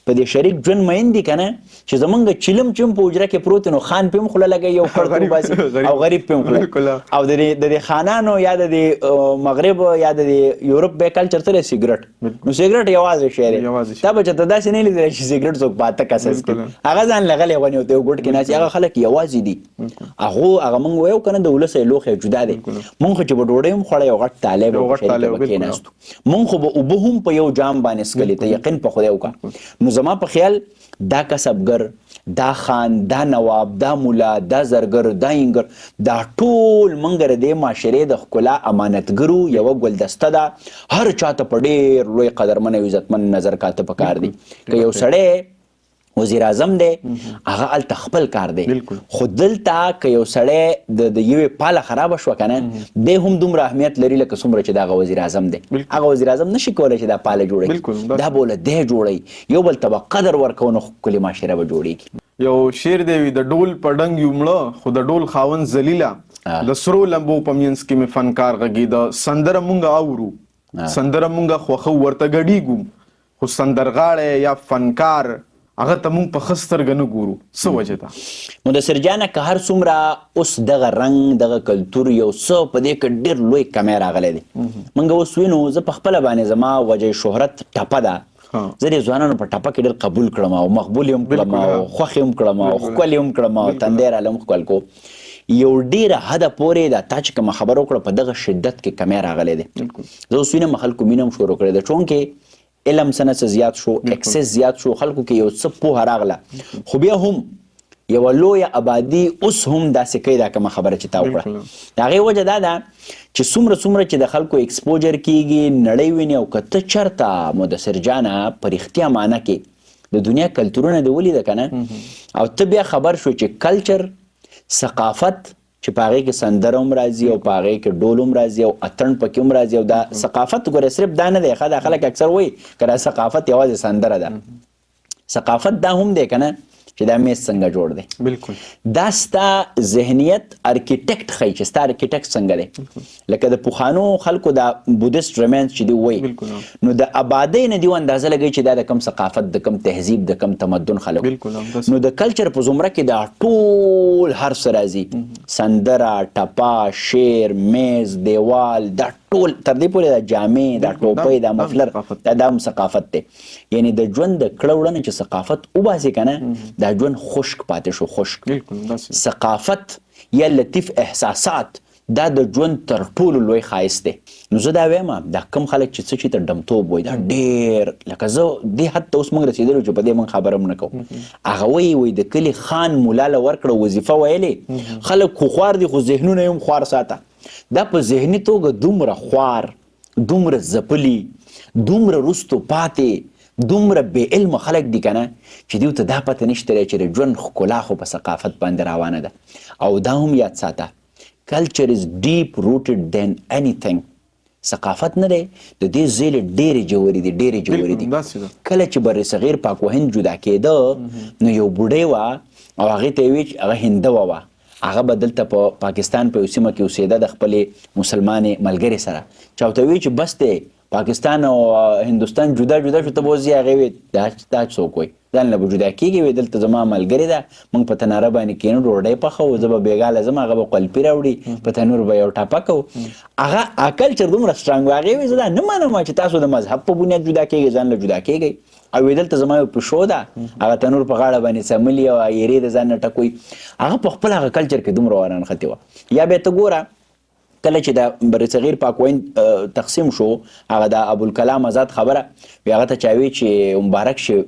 په دې شریک ژوند مین دي که نه چې زمونږ چلم چې هم په حجره کې پروت نو خان پې هم خوله لګوي یو کړ وباسي او غریب پې هم خوله. او د دې خانانو یا د مغرب یا د یورپ به کلچر سره سیګرټ نو سیګرټ یوازې شی دی. تا به چېرته داسې نه لیدلی چې سیګرټ څوک پاته کسس کړي هغه ځان لغلی غونې ورته یو ګوټ کې ناست هغه خلک یوازې دي. هغه موږ وایو که نه د ولس یې لوښی جدا دی. موږ خو چې به ډوډۍ هم خوړی یو غټ تالی به په شریکه به کېناستو. موږ خو به اوبه هم په یو جام باندې څښلې ته یقین په خدای وکړه. نو زما په خیال دا کسبګر دا خان دا نواب دا مولا دا زرګر دا اینګر دا ټول منګر د معاشرې د ښکلا امانتګرو یوه ګلدسته ده. هر چاته په ډېر لوی قدرمن او عزتمن نظر کاته پکار دی. که یو سړی وزیر اعظم دی هغه هلته خپل کار دی. خو دلته که یو سړی د یوې پاله خرابه شوه که نه دی هم دومره اهمیت لري لکه څومره چې د هغه وزیر اعظم دی. هغه وزیر اعظم نشي کولی چې دا پاله جوړوي دا به له دی جوړوي. یو بل ته به قدر ورکوو نو ښکلې معاشره به جوړېږي. یو شعر دی وي د ډول په ډنګ یو مړه خو د ډول خاوند ذلیله د سرو لمبو په منځ کې مې فنکار غږېده. سندره مونږ اورو سندره مونږ خوښو ورته ګډېږو خو سندرغاړی یا فنکار هغه ته مونږ په ښه سترګه نه ګورو. څه وجه ده؟ مدثر جانه که هر څومره اوس دغه رنګ دغه کلتور یو څه په دې کې ډېر لوی کمی راغلی دی. موږ اوس وینو زه په خپله باندې زما وجه شهرت ټپه ده. زه د ځوانانو په ټپه کې ډېر قبول کړم او مقبول هم کړم او خوښ هم کړم او ښکلې هم کړم او تندی راله هم ښکل کو. یو ډېره حده پورې دا تا چې کومه خبره وکړه په دغه شدت کې کمی راغلی دی. زه اوس وینم خلکو مینه هم شروع کړې ده چونکې علم سنه څه زیات شو اکسس زیات شو خلکو کې یو څه پوهه راغله. خو بیا هم یوه لویه آبادي اوس هم داسې کوي دا کومه خبره چې تا وکړه. د هغې وجه دا ده چې څومره چې د خلکو ایکسپوجر کیږي نړۍ ویني او که ته چېرته مدثر جانه په رښتیا معنه کې د دنیا کلتورونه دې ولیده که نه او ته بیا خبر شو چې کلچر ثقافت چې په هغې کې سندره هم راځي او په هغې کې ډول هم راځي او اتڼ پکې هم راځي او دا ثقافت ګوره صرف دا نه دی ښه دا خلک اکثر وایي که دا ثقافت یوازې سندره ده. ثقافت دا هم دی که نه چې دا میز څنګه جوړ دی. بالکل دا ستا ذهنیت ارکیټیکټ ښیي چې ستا ارکیټیکټ څنګه دی. لکه د پخوانو خلکو دا بودیسټ ریمینز چې دی وایي نو د آبادۍ نه دیو اندازه لګوي چې دا د کم ثقافت د کم تهذیب د کم تمدن خلک. نو د کلچر په زمره کې دا ټول هر څه راځي سندره ټپه شعر میز دیوال دا ټول تر دې پورې دا جامې دا ټوپۍ دا مفلر دا هم ثقافت دی. یعنی د ژوند د کړه وړنه چې ثقافت وباسي که نه دا ژوند خشک پاتې شو. خشک ثقافت یا لطیف احساسات دا د ژوند تر ټولو لوی ښایست دی. نو زه دا وایم دا کم خلک چې څه چې ته ډمتوب وایي دا ډېر لکه زه دې حد ته اوس موږ رسېدلو چې په دې موږ خبره هم نه کوو. هغه وایي د کلي خان مولا له ورکړه وظیفه ویلې خلک خو خوار دي خو ذهنونه یې هم خوار ساته. دا په ذهني توګه دومره خوار دومره ځپلي دومره رستو پاتې دومره بې علمه خلک دي که نه چې دیو ته دا پته نشته دی چې د ژوند ښکلا خو په ثقافت باندې روانه ده. او دا هم یاد ساته کلچر از ډیپ روټډ دین انیثینګ. ثقافت نه دی د دې زیلې ډېرې جوړې دي ډېرې جوړې دي. کله چې بر صغیر پاک و هند جدا کېده نو یو بوډۍ وه او هغې ته یې ویل چې هغه هندوه وه هغه به دلته په پاکستان په یو سیمه کې اوسېده د خپلې مسلمانې ملګرې سره چې ورته ویل چې بس دی پاکستان او هندوستان جدا جدا شو ته به اوس یې هغې ویل دا څوک وایي ځان له به جدا کېږي وایي دلته زما ملګرې ده موږ په تناره باندې کښېنو ډوډۍ پخوو زه به بېګاله ځم هغه به قلپي راوړي په تنور به یو ټاپه کوو. هغه کلچر دومره سټرانګ و هغې وایي زه دا نه منم چې تاسو د مذهب په بنیاد جدا کېږئ ځان له جدا کېږئ او ویې دلته زما یو پیشو ده هغه تنور په غاړه باندې څملي او ایرې د ځان نه ټکوي. هغه په خپل هغه کلچر کې دومره ورانښتې وه. یا بیا ته ګوره کله چې د بر صغیر پاکوین تقسیم شو هغه د ابوالکلام آزاد خبره وی هغه ته چاوي چې مبارک شي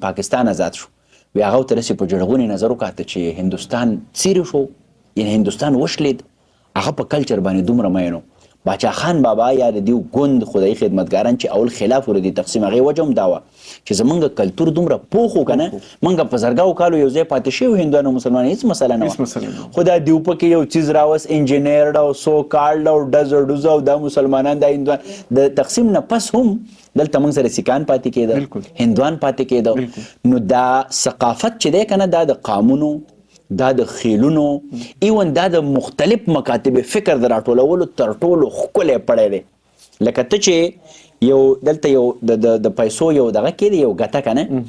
پاکستان آزاد شو وی هغه ته رسې په جړغوني نظر وکاته چې هندوستان څیرې شو یعنی هندوستان وشلید هغه په کلچر باندې دومره مینو باچا خان بابا یا د دیو ګوند خدای خدمتګاران چې اول خلاف ور دي تقسیم هغه وجم داوا چې زمونږ کلچر دومره پوخو کنه مونږ په زرګاو کالو یو ځای پاتې شو هندوانو مسلمان هیڅ مسله نه خدا دیو پکې یو چیز راوس انجینیر او سو کارل او ډزر او د مسلمانان د هندوان د تقسیم نه پس هم دلته موږ سره سیکان پاتې کېده هندوان پاتې کېده نو دا ثقافت چې دی کنه دا د قامونو دا د خیلونو ایون دا د مختلف مکاتب فکر د راټولولو تر ټولو ښکلی پړی دی لکه ته چې یو دلته یو د پیسو یو دغه کې دی یو ګټه که نه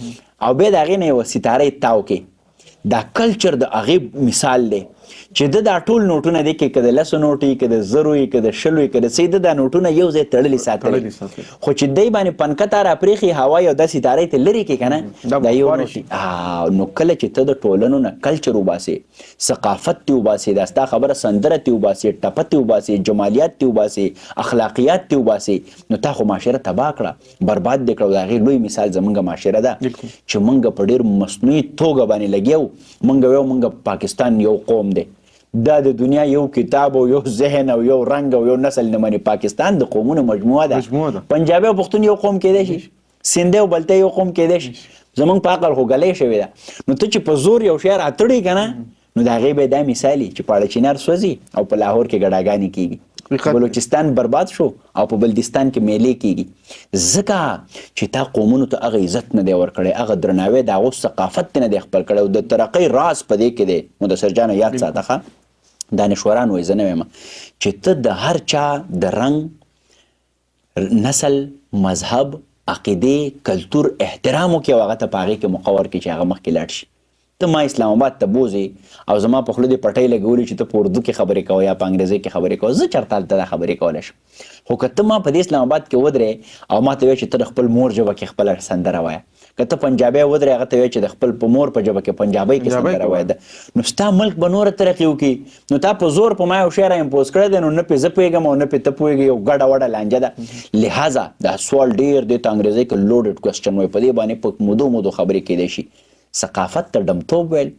او بیا د هغې نه یوه ستاره تاو کې دا کلچر د هغې مثال دی چې د دا ټول نوټونه دی کې که د لسو نوټ وي که د زرو وي که د شلو وي که د څه د دا نوټونه یو ځای تړلي ساتلي خو چې دی باندې پنکته راپرېښي هوا یو دا ستارې ته لرې کې که نه دا یو نوټ نو کله چې ته د ټولنو نه کلچر وباسې ثقافت تی وباسې دا ستا خبره سندره تی وباسې ټپه تی وباسې جمالیات تی وباسې اخلاقیات تی وباسې نو تا خو معاشره تباه کړه برباد دې کړه د هغې لوی مثال زمونږ معاشره ده چې مونږ په ډېر مصنوعي توګه باندې لګیو مونږ ویو مونږ پاکستان یو قوم دی دا د دنیا یو کتاب او یو ذهن او یو رنگ او یو نسل نه مني پاکستان د قومونو مجموعه ده پنجابي او پښتون یو قوم کېدی شي سندي او بلته یو قوم کېدی شي زمونږ په عقل خو ګلۍ شوې ده نو ته چې په زور یو شی راټړې که نه نو د هغې به دا مثالي چې پاړه چینار سوځي او په لاهور کې ګډاګانې کېږي بلوچستان برباد شو او په بلدستان کې میلې کېږي ځکه چې تا قومونو ته هغه عزت نه دی ورکړی هغه درناوی د هغو ثقافت نه دی خپل کړی او د ترقۍ راز په دې کې دی مدثر جانه یاد ساته ښه دانشوران وایي زه نه وایم چې ته د هر چا د رنګ نسل مذهب عقیدې کلتور احترام وکړي او هغه ته په هغې کې مقور کړي چې هغه مخکې لاړ شي ته ما اسلام آباد ته بوځې او زما په خوله دې پټۍ لګولې چې ته په اردو کې خبرې کوه یا په انګریزۍ کې خبرې کوه زه چېرته هلته دا خبرې کولی شم خو که ته ما په دې اسلام آباد کې ودرې او ما ته وایې چې ته د خپل مور ژبه کې خپله سندره وایه که ته پنجابی ودرې هغه ته وایې چې د خپل په مور په ژبه کې پنجابۍ کې سندره وایه ده نو ستا ملک به نوره ترقي وکړي نو تا په زور په ما یو شی راامپوز کړی دی نو نه پې زه پوهېږم او نه پې ته پوهېږې یو ګډه وډه لانجه ده لہذا دا سوال ډېر دی ته انګریزۍ کې لوډډ کوېسچن وایي په دې باندې په مودو خبرې کېدی شي ثقافت ته ډمتوب ویل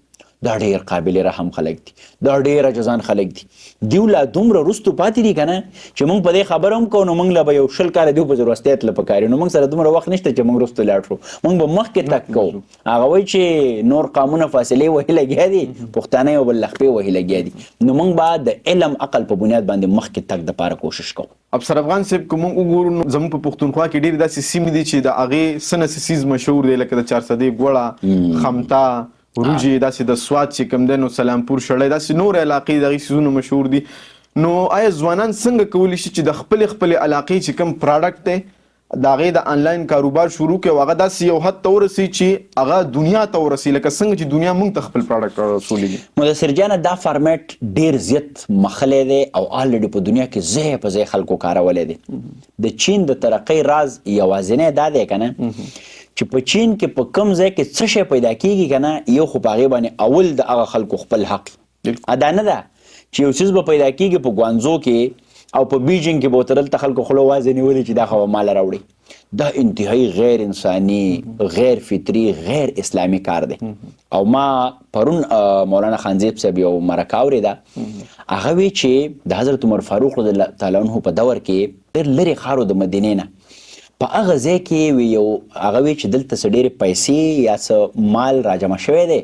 دا ډېر قابل رحم خلک دي دا ډېر عجزان خلک دي دیو لا دومره وروستو پاتې دي که نه چې موږ په دې خبره هم کوو نو موږ له به یو 20 کاله دیو په ضرورستیا تله پکار نو موږ سره دومره وخت نشته چې موږ وروستو لاړ شو موږ به مخکې تګ کوو هغه وایي چې نور قامونه فاصلې وهي لګیا دي پښتانه یو بل لخپې وهي لګیا دي نو موږ به د علم عقل په بنیاد باندې مخکې تګ دپاره کوشش کوو افسر افغان صاحب که موږ وګورو نو زموږ په پښتونخوا کې ډېرې داسې سیمې دي چې د هغې څه نه څه څیز مشهور دی لکه د چارسدې ګوړه خمتا وروجې داسې د سوات چې کوم دی نو سلامپور شړی داسې نور علاقې د هغې څیزونه مشهور دي نو آیا ځوانان څنګه کولی شي چې د خپلې علاقې چې کوم پراډکټ دی د هغې د آنلاین کاروبار شروع کړي او هغه داسې یو حد ته ورسي چې هغه دنیا ته ورسي لکه څنګه چې دنیا موږ ته خپل پراډکټ رسولیږي مدثر جانه دا فارمیټ ډېر زیات مخلی دی او آلریډي په دنیا کې ځای په ځای خلکو کارولی دی د چین د ترقۍ راز یوازینی دا دی که نه چې په چین کې په کم ځای کې څه شی پیدا کېږي که نه یو خو په هغې باندې اول د هغه خلکو خپل حق دا نه ده چې یو څیز به پیدا کېږي په ګوانزو کې او په بیجینګ کې به ورته دلته خلکو خوله وازې نیولې چې دا خو به ماله راوړي دا انتهایی غیر انساني غیر فطري غیر اسلامي کار دی او ما پرون مولانا خانزیب صاحب یو مرکه اورېده هغه وی چې د حضرت عمر فاروق رضی الله تعالی عنه په دور کې ډېر لرې ښارو د مدینې نه په هغه ځای کې وی یو هغه وی چې دلته څه ډېرې پیسې یا څه مال راجمع شوی دی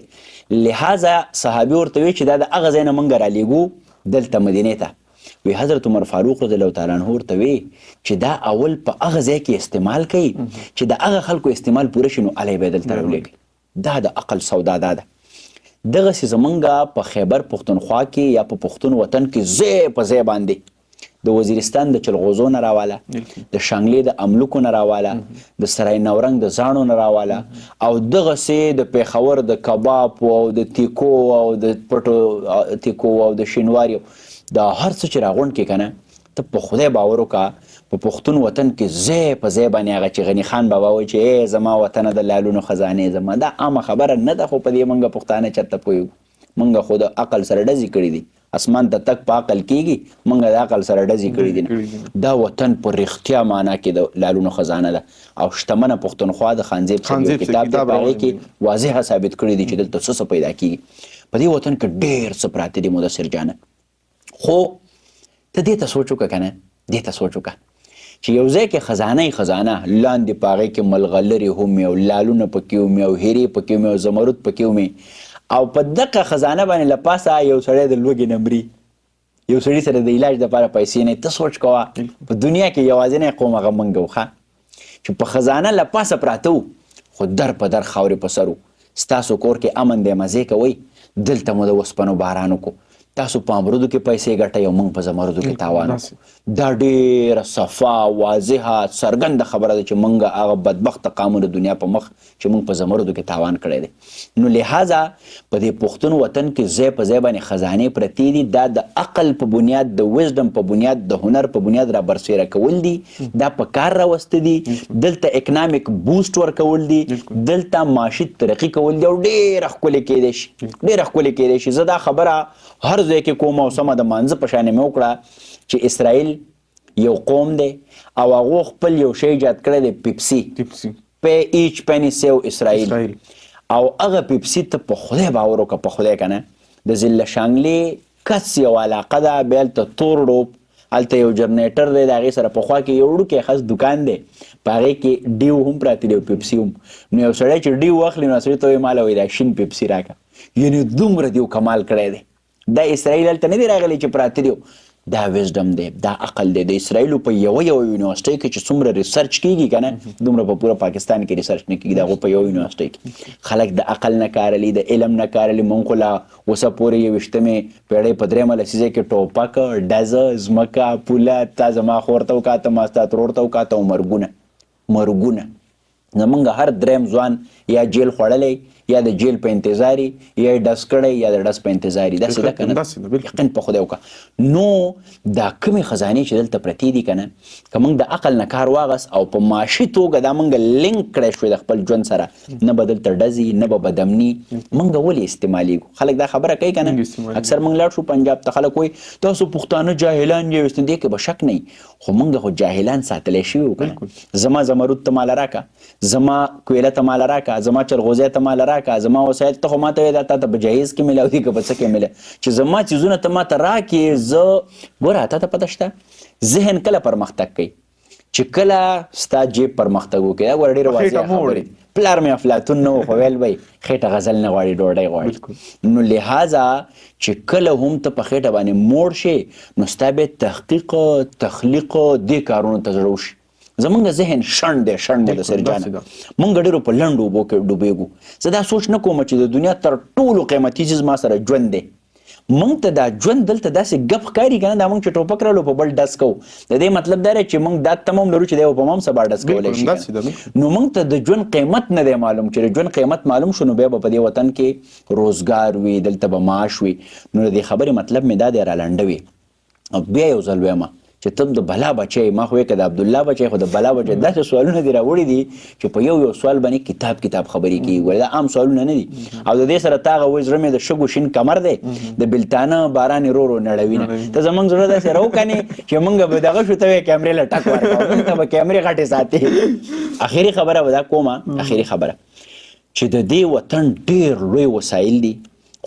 لہذا صحابي ورته وی چې دا د هغه ځای نه موږ رالیږو دلته مدینې ته وی حضرت عمر فاروق رضی الله تعالی عنه ورته وی چې دا اول په هغه ځای کې استعمال کوي چې د هغه خلکو استعمال پوره شي نو الی به دلته راولېږي دا د عقل سودا دا ده دغسې زمونږ په خیبر پښتونخوا کې یا په پښتون وطن کې ځای په ځای باندې د وزیرستان د چلغوزو نه راواله د شانګلې د املوکو نه راواله د سرای نورنګ د زاڼو نه راواله او دغسې د پیښور د کباب او د تیکو او د پټو تیکو او د شینواریو دا هر څه چې راغونډ کې که نه ته په خدای باور وکړه په پښتون وطن کې ځای په ځای باندې هغه چې غني خان بابا وایي چې ای زما وطنه د لالونو خزانې زما دا عامه خبره نه ده خو په دې موږ پښتانه چېرته پوهېږو منګه خو د عقل سره ډزې کړي دي اسمان ته تک په عقل کېږي منګه د عقل سره ډزې کړي دي نه دا وطن په رښتیا معنا کې د لالونو خزانه ده او شتمنه پښتونخوا د خانزیب صاحب یو کتاب دی په هغې کې واضحه ثابت کړي دي چې دلته څه پیدا کېږي په دې وطن کې ډېر څه پراته دي مدثر جانه خو ته دې ته سوچ وکړه که نه دې ته سوچ وکړه چې یو ځای کې خزانه لاندې په هغې کې ملغلرې هم وي او لالونه پکې ومي او هیرې پکې ومي او زمرد پکې ومي او په دغه خزانه باندې له پاسه یو سړی د لوږې نه مري یو سړي سره د علاج دپاره پیسې نه ته سوچ کوه په دنیا کې یوازینی قوم هغه موږ وو چې په خزانه له پاسه پراته وو خو در په در خاورې په سر وو ستاسو کور کې امن دی مزې کوئ دلته مو د وسپنو باران وکړو تاسو په امرودو کې پیسې ګټئ او موږ په زمردو کې تاوان وکړو دا ډېره صفا واضحه څرګنده خبره ده چې موږ هغه بدبخته قامونه دنیا په مخ چې موږ په زمردو کې تاوان کړی دی نو لحاظه په دې پښتون وطن کې ځای په ځای باندې خزانې پرتې دي دا د عقل په بنیاد د وزډم په بنیاد د هنر په بنیاد را برسېره کول دي دا په کار راوسته دي دلته اکنامیک بوسټ ورکول دي دلته معاشي ترقي کول دي او ډېره ښکلې کېدی شي ډېره ښکلې کېدی شي زه دا خبره هر ځای کې کوم او سمه د مانځه په شانې مې وکړه چې اسرائیل یو قوم دی او هغو خپل یو شی ایجاد کړی دی پیپسي پی ایچ پینی سیو اسرائیل او هغه پیپسي ته په خدای باور وکړه په خدای که نه د ضلع شانګلې کس یو علاقه ده بیا هلته تور ډوب هلته یو جنریټر دی د هغې سره پخوا کې یو وړوکی خس دوکان دی په هغې کې ډیو هم پراته دی او پیپسي هم نو یو سړی چې ډیو واخلي نو سړي ته وایي ماله وایي دا شین پیپسي راکړه یعنې دومره دیو کمال کړی دی دا اسرائیل هلته نه دی راغلی چې پراته دی دا وزډم دی دا عقل دی د اسرائیلو په یوه یونیورسټۍ کې چې څومره ریسرچ کېږي که نه دومره په پوره پاکستان کې ریسرچ نه کېږي د هغو په یوه یونیورسټۍ کې خلک د عقل نه کار اخلي د علم نه کار اخلي موږ خو لا اوسه پورې یوویشتمې پېړۍ په درېیمه لسیزه کې ټوپک ډزه ځمکه پوله تا زما خور ته وکاته ما ستا ترور ته وکاته او مرګونه زمونږ هر درېیم ځوان یا جیل خوړلی یا د جیل په انتظاري یا ډس کړی یا د ډس په انتظاري داسې ده که نه یقین په خدای وکړه نو دا کومې خزانې چې دلته پرتې دي که نه که موږ د عقل نه کار واغست او په معاشي توګه دا موږ لینک کړی شوی د خپل ژوند سره نه به دلته ډزې نه به بدامني موږ ولې استعمالیږو خلک دا خبره کوي که نه اکثر موږ لاړ شو پنجاب ته خلک وایي تاسو پښتانه جاهلان یې دې کې به شک نه خو موږ خو جاهلان ساتلی شوي وو که نه زما زمرود ته ماله راکړه زما کویله ته ماله راکړه زما چرغوزی ته ماله راکړه زما وسایل ته خو ماته وایي دا تا ته په جهیز کې میلاو دي که په څه کې میلاو چې زما څیزونه ته ماته راکړې زه ګوره تا ته پته شته ذهن کله پرمختګ کوي چې کله ستا جیب پرمختګ وکړي دا ګوره ډېرې واضحه خبرې پلار مې افلاطون نه و خو ویل به خېټه غزل نه غواړي ډوډۍ غواړي نو لحاظه چې کله هم ته په خېټه باندې موړ شې نو ستا بیا تحقیق تخلیق دې کارونو ته زړه وشي زمونږ ذهن شنډ دی شنډ مدثر جانه مونږ ډېرو په لنډو اوبو کې ډوبېږو زه دا سوچ نه کوم چې د دنیا تر ټولو قیمتي چیز ما سره ژوند دی مونږ ته دا ژوند دلته داسې ګپ ښکاري که نه دا مونږ چې ټوپک رالو په بل ډز کوو د دې مطلب دا دی چې مونږ دا تمام لرو چې دی په مام سبا ډز کولی شي نو مونږ ته د ژوند قیمت نه دی معلوم چې د ژوند قیمت معلوم شو نو بیا به په دې وطن کې روزګار وي دلته به معاش وي نو د دې خبرې مطلب مې دا دی رالنډوي او بیا یو ځل وایم چې ته د بلا بچی ما خو که د عبدالله بچی خو د بلا بچی داسې سوالونه دې راوړي دي چې په یو سوال باندې کتاب خبرې کېږي ولې دا عام سوالونه نه دي او د دې سره تا هغه وایي زړه مې د شګو شین کمر دی د بېلتانه باران یې رو نړوي نه ته زموږ زړه داسې راوکنې چې موږ به دغه شو ته وایې کیمرې له ټک ورکوو موږ ته به کیمرې غټې ساتې اخري خبره به دا کومه اخري خبره چې د دې وطن ډېر لوی وسایل دي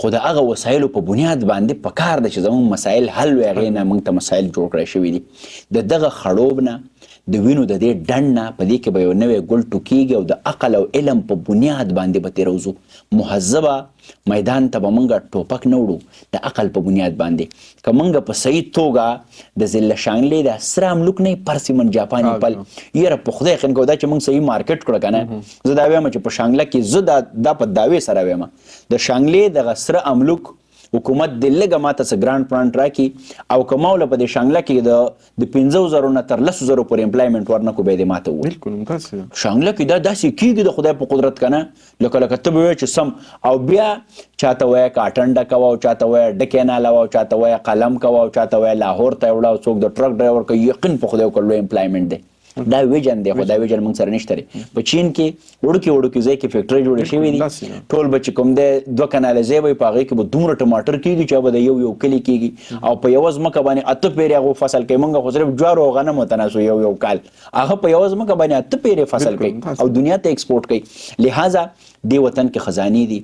خو د هغه وسایلو په بنیاد باندې په کار ده چې زموږ مسایل حل وي هغې نه موږ ته مسایل جوړ کړی شوي دي د دغه خړوب نه د وینو د دې ډنډ نه په دې کې به یو نوی ګل ټوکېږي او د عقل او علم په بنیاد باندې به تېروځو مهذبه میدان ته به موږ ټوپک نه وړو د عقل په بنیاد باندې که موږ په صحیح توګه د ضلع شانګلې د سره املوک نه پرسیمن جاپاني پل یاره په خدای یقین کوو دا چې موږ صحیح مارکیټ کړو که نه زه دا وایم چې په شانګله کې زه دا په دعوې سره وایم د شانګلې دغه سره املوک حکومت د لږه ماته څه ګرانټ پرانټ راکړي او که ما وله په دې شانګله کې د 5,000 نه تر 10,000 پورې امپلایمنټ ورنکړو بیا دې ماته ووایي شانګله کې دا داسې کېږي د خدای په قدرت که نه لکه ته به وایې چې سم او بیا چاته وایه کاټن ډکوه او چاته وایه ډکې نالوه او چاته وایه قلم کوه او چاته وایه لاهور ته یې وړه او څوک د ټرک ډرایور کوي یقین په خدای وکړه لوی امپلایمنټ دی دا ویژن دی خو دا ویژن موږ سره نشته دی. په چین کې وړوکي ځای کې فیکټرۍ جوړې شوې دي، ټول به چې کوم دی 2 کناله ځای به په هغې کې به دومره ټماټر کېږي چې به د یو کلي کېږي او په یوه ځمکه باندې 8 پیرې هغه فصل کوي. موږ خو صرف جوارو او غنمو ته ناسو یو کال، هغه په یوه ځمکه باندې 8 پیرې فصل کوي او دنیا ته ایکسپورټ کوي. لہذا دې وطن کې خزانې دي،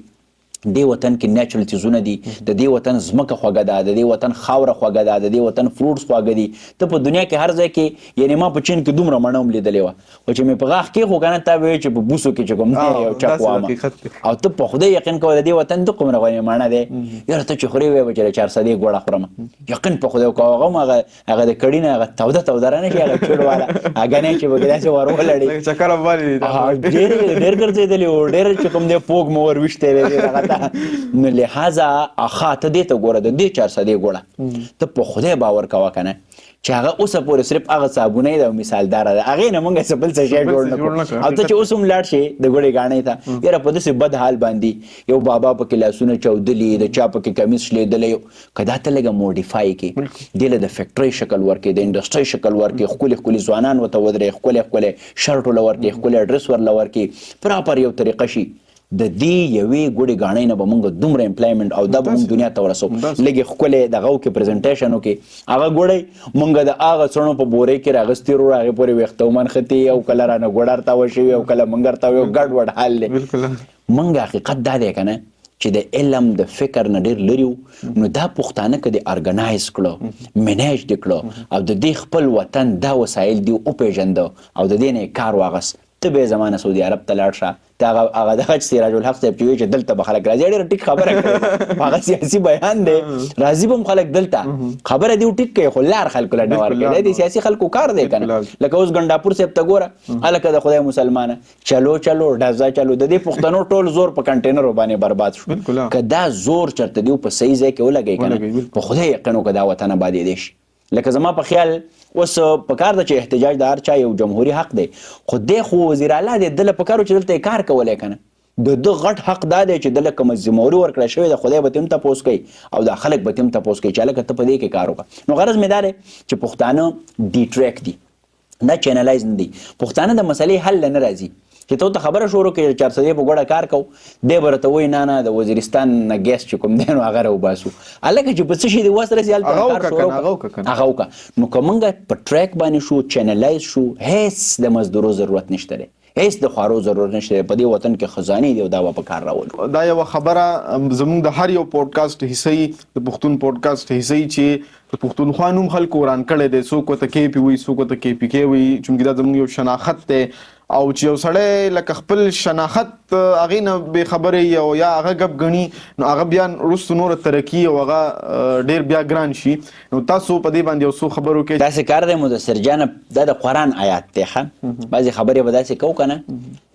دې وطن کې نیچرل چیزونه دي، د دې وطن ځمکه خوږه ده، د دې وطن خاوره خوږه ده، د دې وطن فروټس خواږه دي. ته په دنیا کې هر ځای کې، یعنی ما په چین کې دومره مڼه هم لیدلې وه خو چې مې په غاښ کې خو که نه تا به وایې چې په بوسو کې چې کوم دی یو چک وامه او ته په خدای یقین کوه د دې وطن ته کومره غوښې مڼه دی یاره ته چې خورې وایې به چې د 400 ګوړه خورم. یقین په خدای کوه هغه هم هغه د کړي نه هغه توده رانه شي هغه چوړ والا هګنی چې پکې داسې ور ولړي ډېر ګرځېدلي وو، ډېر چې کوم دی پوګ مو ور ویشتی دی هغه ته. لہذا اخا ته دې ته ګوره د دې 400 ګوړه ته په خدای باور کوه که نه چې هغه اوسه پورې صرف هغه صابونۍ ده او مثالداره ده، هغې نه موږ څه بل څه شی جوړ نه کړو. او ته چې اوس هم لاړ شې د ګوړې ګاڼۍ ته یاره په داسې بد حال باندې یو بابا پکې لاسونه چاودلي، د چا پکې کمیس شلېدلی، که دا ته لږه موډیفای کړي، دې له د فیکټرۍ شکل ورکړي، د انډسټرۍ شکل ورکړي، ښکلي ځوانان ورته ودرې، ښکلی شرټ ورله ورکړي، ښکلی ډرس ورله ورکړي، پراپر یو طریقه شي. د دې یوې ګوړې ګاڼۍ نه به موږ دومره امپلایمنټ او دا به موږ دنیا ته ورسو. لږې ښکلې دغه وکړې پرزنټیشن وکړې، هغه ګوړی موږ د هغه څڼو په بورۍ کې راغستې وروړو هغې پورې ویښته ومنښتې او کله رانه ګوړه ارتاوه شوي او کله موږ ارتاوه، یو ګډوډ حال دی. موږ حقیقت دا دی که نه چې د علم د فکر نه ډېر لري وو، نو دا پښتانه که د ارګنایز کړو، منیج دې کړو او د دې خپل وطن دا وسایل دې وپېژنده او د دې نه یې کار واغست، ته به یې زمانه سعودي عرب ته لاړ شه. هغه دغه چې سراج الحق صاحب چې وایي چې دلته به خلک راځي، ډېره ټیک خبره کوي، هغه سیاسي بیان دی، راځي به هم خلک دلته، خبره دې ټیک کوي خو لار خلکو له نه ورکوي. دا د سیاسي خلکو کار دی که نه. لکه اوس ګنډاپور صاحب ته ګوره، هلکه د خدای مسلمانه چلو ډزه چلو، د دې پښتنو ټول زور په کنټینرو باندې برباد شو. که دا زور چېرته دې په صحیح ځای کې ولګوي که نه، په خدای یقین وکړه دا وطن ابادېدی شي. لکه زما په خیال اوس پکار ده چې احتجاج د هر چا یو جمهوري حق دی، خو دی خو وزیر اعلی دی، دله پکار و چې دلته یې کار کولی که نه. د ده غټ حق دا دی چې دله کومه ذمهوري ورکړی شوې ده، خدای به ترې هم تپوس کوي او دا خلک به ترې هم تپوس کوي چې هلکه ته په دې کې کار وکړه. نو غرض مې دا دی چې پښتانه ډیټریک دي، دا چینلایز نه دي، پښتانه د مسلې حل نه راځي. چې ته خبره شروع کړې 400 په ګوړه کار کو، دی به راته وایي نه د وزیرستان نه ګیس چې کوم دی نو هغه راوباسو، هلکه چې په څه شي دې وس رسي هلته کار شروع هغه وکړه. نو که موږ په ټریک باندې شو، چینلایز شو، هیڅ د مزدورو ضرورت نشته دی، هیڅ د خوارو ضرورت نشته دی. په دې وطن کې خزانې دی او دا به په کار راولو. دا یوه خبره زموږ د هر یو پوډکاسټ حصه د پښتون پوډکاسټ حصه چې د پښتونخوا نوم خلکو وران کړی دی، څوک ورته KP وایي، څوک ورته KPK وایي، چونکې دا زموږ یو شناخت دی او چې یو سړی لکه خپل شناخت هغې نه بې خبرې او یا هغه ګپ ګڼي نو هغه بیا وروسته نوره ترقي او هغه ډېر بیا ګران شي. نو تاسو په دې باندې یو څو خبرو کې داسې کار دی مدثر جانه، دا د قرآن آیات دی ښه، بعضې خبرې به داسې کوو که نه،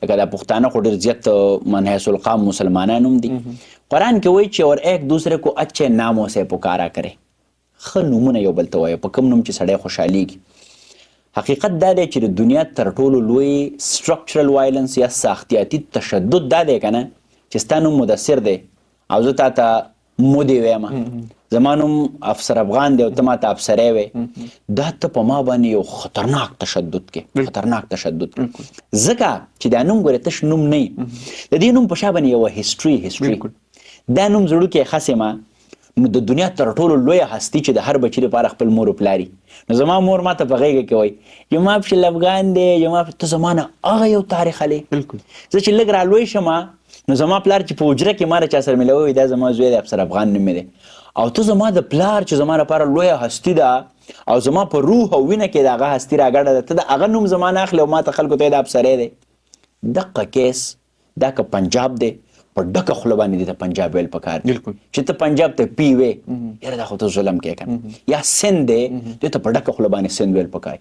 لکه دا پښتانه خو ډېر زیات من حیث القام مسلمانان هم دي. قرآن کې وایي چې اور ایک دوسرے کو اچھے ناموں سے پکارا کرے، ښه نومونه یو بل ته وایه، په کوم نوم چې سړی خوشحالېږي. حقیقت دا دی چې د دنیا تر ټولو لوی سټرکچرل وایلنس یا ساختیاتي تشدد دا دی که نه چې ستا نوم مدثر دی او زه تا ته مودې ویم، زما نوم افسر افغان دی او ته ما ته افسری وی، دا ته په ما باندې یو خطرناک تشدد کې ځکه چې دا نوم ګورې تش نوم نه د دې نوم په شا باندې یوه هسټري دا نوم زړو کې خسې ما. نو د دنیا تر ټولو لویه هستي چې د هر بچي لپاره خپل مور و پلاري، نو زما مور ما ته په غېږه کې وایي جما افشل افغان دی، جما ته زما نه هغه یو تاریخ هلی. زه چې لږ رالوی شم نو زما پلار چې په حجره کې ما له چا سره میلاوی دا زما زوی دی افسر افغان نوم دی، او ته زما د پلار چې زما لپاره لویه هستي ده او زما په روح او وینه کې د هغه هستي راګډه ده، ته د هغه نوم زما نه اخلې او ما ته خلکو ته د افسری دی. دقه کیس دا که پنجاب دی په ډکه خوله باندې دې ته پنجاب ویل پکار دي، چې ته پنجاب ته پی وې یاره دا خو ته ظلم کوې که نه، یا سند دی دې ته په ډکه خوله باندې سند ویل پکار.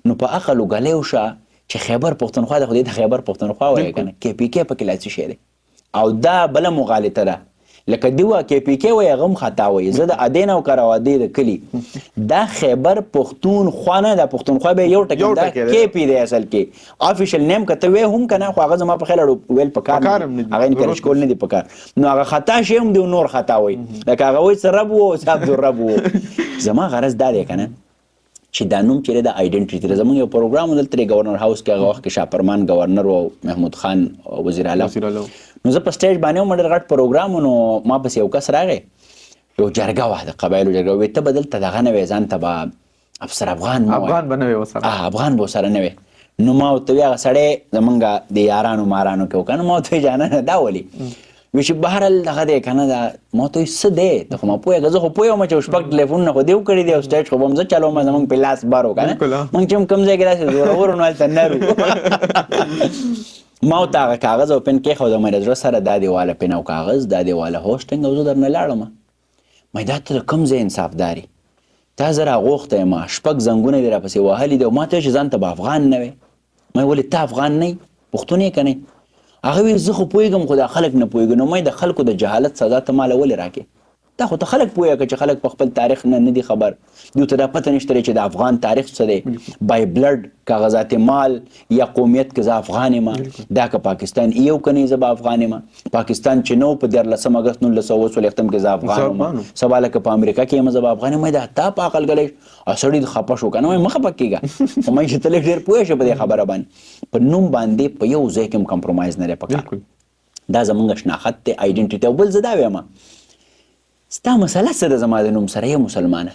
نو په عقل وګلی وشه چې خیبر پښتونخوا د خو دې ته خیبر پښتونخوا وایې که نه، KPK پکې لا څه شی دی او دا بله مغالطه ده. لکه دی وه KPK وایي هغه هم خطا وایي، زه د ادې نه او کراوادې د کلي دا خیبر پښتونخوا نه، دا پښتونخوا به یو ټکی دا KP دی اصل کې افیشل نیم که ته وې هم که نه، خو هغه زما په خیال ویل پکار نه دي، هغه انکرج کول نه دي پکار. نو هغه خطا شی هم دی نور خطا وایي، لکه هغه وایي څه رب و څه عبدالرب و. زما غرض دا دی که نه چې دا نوم چې د آیډنټیټي دی. زموږ یو پروګرام دلته گورنر هاوس کې هغه وخت کې شاپرمان گورنر او محمود خان وزیر اعلی، نو زه په سټیج باندې وم، ډېر غټ پروګرام، نو ما پسې یو کس راغی، یو جرګه وه د قبایلو جرګه، وایي ته به دلته دغه نه وې، ځان ته به افسر افغان افغان به ورسره نه وې. نو ما ورته وی هغه سړی زمونږ د یارانو مارانو کې وکړه. نو ما ورته وی جانانه دا ولې؟ وی چې بهرحال دغه دی که نه دا. ما ورته وی څه دی ته خو ما پوهېږه، زه خو پوهېږم چې شپږ ټلیفونونه خو دې وکړي دي او سټیج خو به هم زه چلوم، زمونږ په لاس بار و که نه، مونږ چې هم کوم ځای کې داسې زورور نو هلته نرو. ما ورته هغه کاغذ او پن کېښود، مې د زړه سره دا دیواله پن او کاغذ، دا دیواله هوسټنګ، او زه درنه لاړم. مې دا ته د کوم ځای انصافداري؟ تا زه راغوښتی یم، شپږ زنګونه دې راپسې وهلي دي او ما ته چې ځان ته به افغان نه وې. مې ولې ته افغان نه یې، پښتون یې که نه یې؟ هغه ویل زه خو پوهېږم خو دا خلک نه پوهېږي. نو مې د خلکو د جهالت سزا ته ماله ولې راکې؟ دا خو ته خلک پوهېږه چې خلک په خپل تاریخ نه دي خبر، دوی ته دا پته نشته چې د افغان تاریخ څه دی، بای بلډ کاغذات مال یا قومیت کې زه افغان یم، دا که پاکستان یو که نه زه به افغان یم، پاکستان چې نو په 14 اګست 1940 کې زه افغان یم، سبا لکه په امریکا کې یم زه به افغان یم. دا تا په عقل غلی سړی خفه شو که نه، مې مه خفه کېږه، خو مې چې ته لږ ډېر پوه شې په دې خبره باندې، په نوم باندې په یو ځای کې هم کمپرومایز نه دی پکار. دا زمونږ شناخت دی، آیډنټیټي. او بل زه دا وایم ستا مسله څه ده زما د نوم سره؟ یم مسلمانه،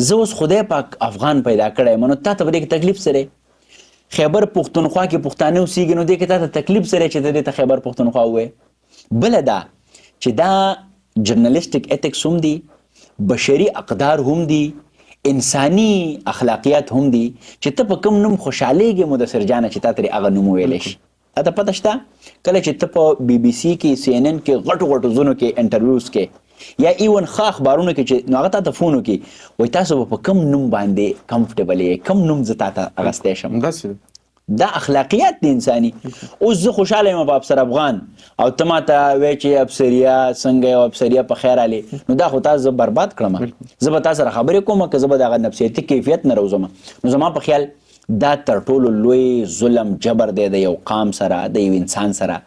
زه اوس خدای پاک افغان پیدا کړی یم، نو تا ته په دې کې تکلیف څه دی؟ خیبر پښتونخوا کې پښتانه اوسېږي، نو دې کې تا ته تکلیف څه دی چې ته دې ته خیبر پښتونخوا ووایې؟ بله دا چې دا جرنالیسټک ایتکس هم دي، بشري اقدار هم دي، انساني اخلاقیات هم دي، چې ته په کوم نوم خوشحالېږې مدثر جانه چې تا ته هغه نوم وویلی شي. تا ته پته شته کله چې ته په بي بي سي کې، سی ان ان کې، غټو غټو ځونو کې انټرویوز کې، یا ایون ښه اخبارونو کې چې نو هغه تا ته فون وکړي وایي تاسو به په کوم نوم باندې کمفرټیبل یې، کوم نوم زه تا ته اخیستی شم؟ دا اخلاقیات دي انساني. اوس زه خوشحاله یم په افسر افغان او ته ما ته وایې چې افسریا څنګه یو افسریا په خیر علي، نو دا خو تا زه برباد کړم. زه به تا سره خبرې کوم که زه به د هغه نفسیتي کیفیت نه روزم. نو زما په خیال دا تر ټولو لوی ظلم جبر دی د یو قام سره، د یو انسان سره،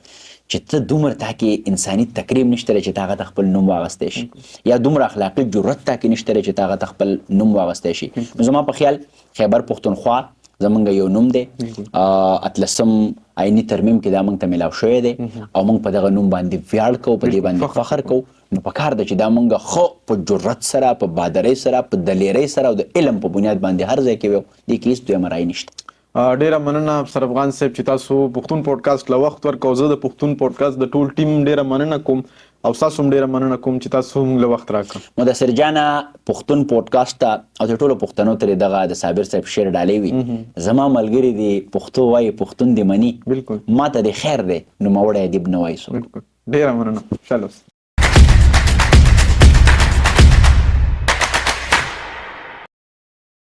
چې ته دومره تا کې انساني تقریب نشته چې تا هغه ته خپل نوم واغستی شي، یا دومره اخلاقي جرأت تا کې نشته چې تا هغه ته خپل نوم واغستی شي. نو زما په خیال خیبر پښتونخوا زمونږ یو نوم دی، 18 آئیني ترمیم کې دا موږ ته میلاو شوی دی او موږ په دغه نوم باندې ویاړ کوو، په دې باندې فخر کوو. نو پکار ده چې دا موږ خو په جرأت سره، په بادرۍ سره، په دلیرۍ سره او د علم په بنیاد باندې هر ځای کې ویو، دې کې هېڅ دویمه رایې نشته. ډیره مننه افسر افغان صاحب چې تاسو پښتون پودکاسټ له وخت ورکړو. زه د پښتون پودکاسټ د ټول ټیم ډیره مننه کوم او تاسو هم ډیره مننه کوم چې تاسو هم له وخت راکړه. مدثر جانه پښتون پودکاسټ ته او د ټولو پښتنو ته دغه د صابر صاحب شعر ډالۍ وي. زما ملګري دي پښتو وایي، پښتون دې مني، بالکل، ما ته د خیر دی نو موړی ادیب نه وایي څوک. ډیره مننه. چلو.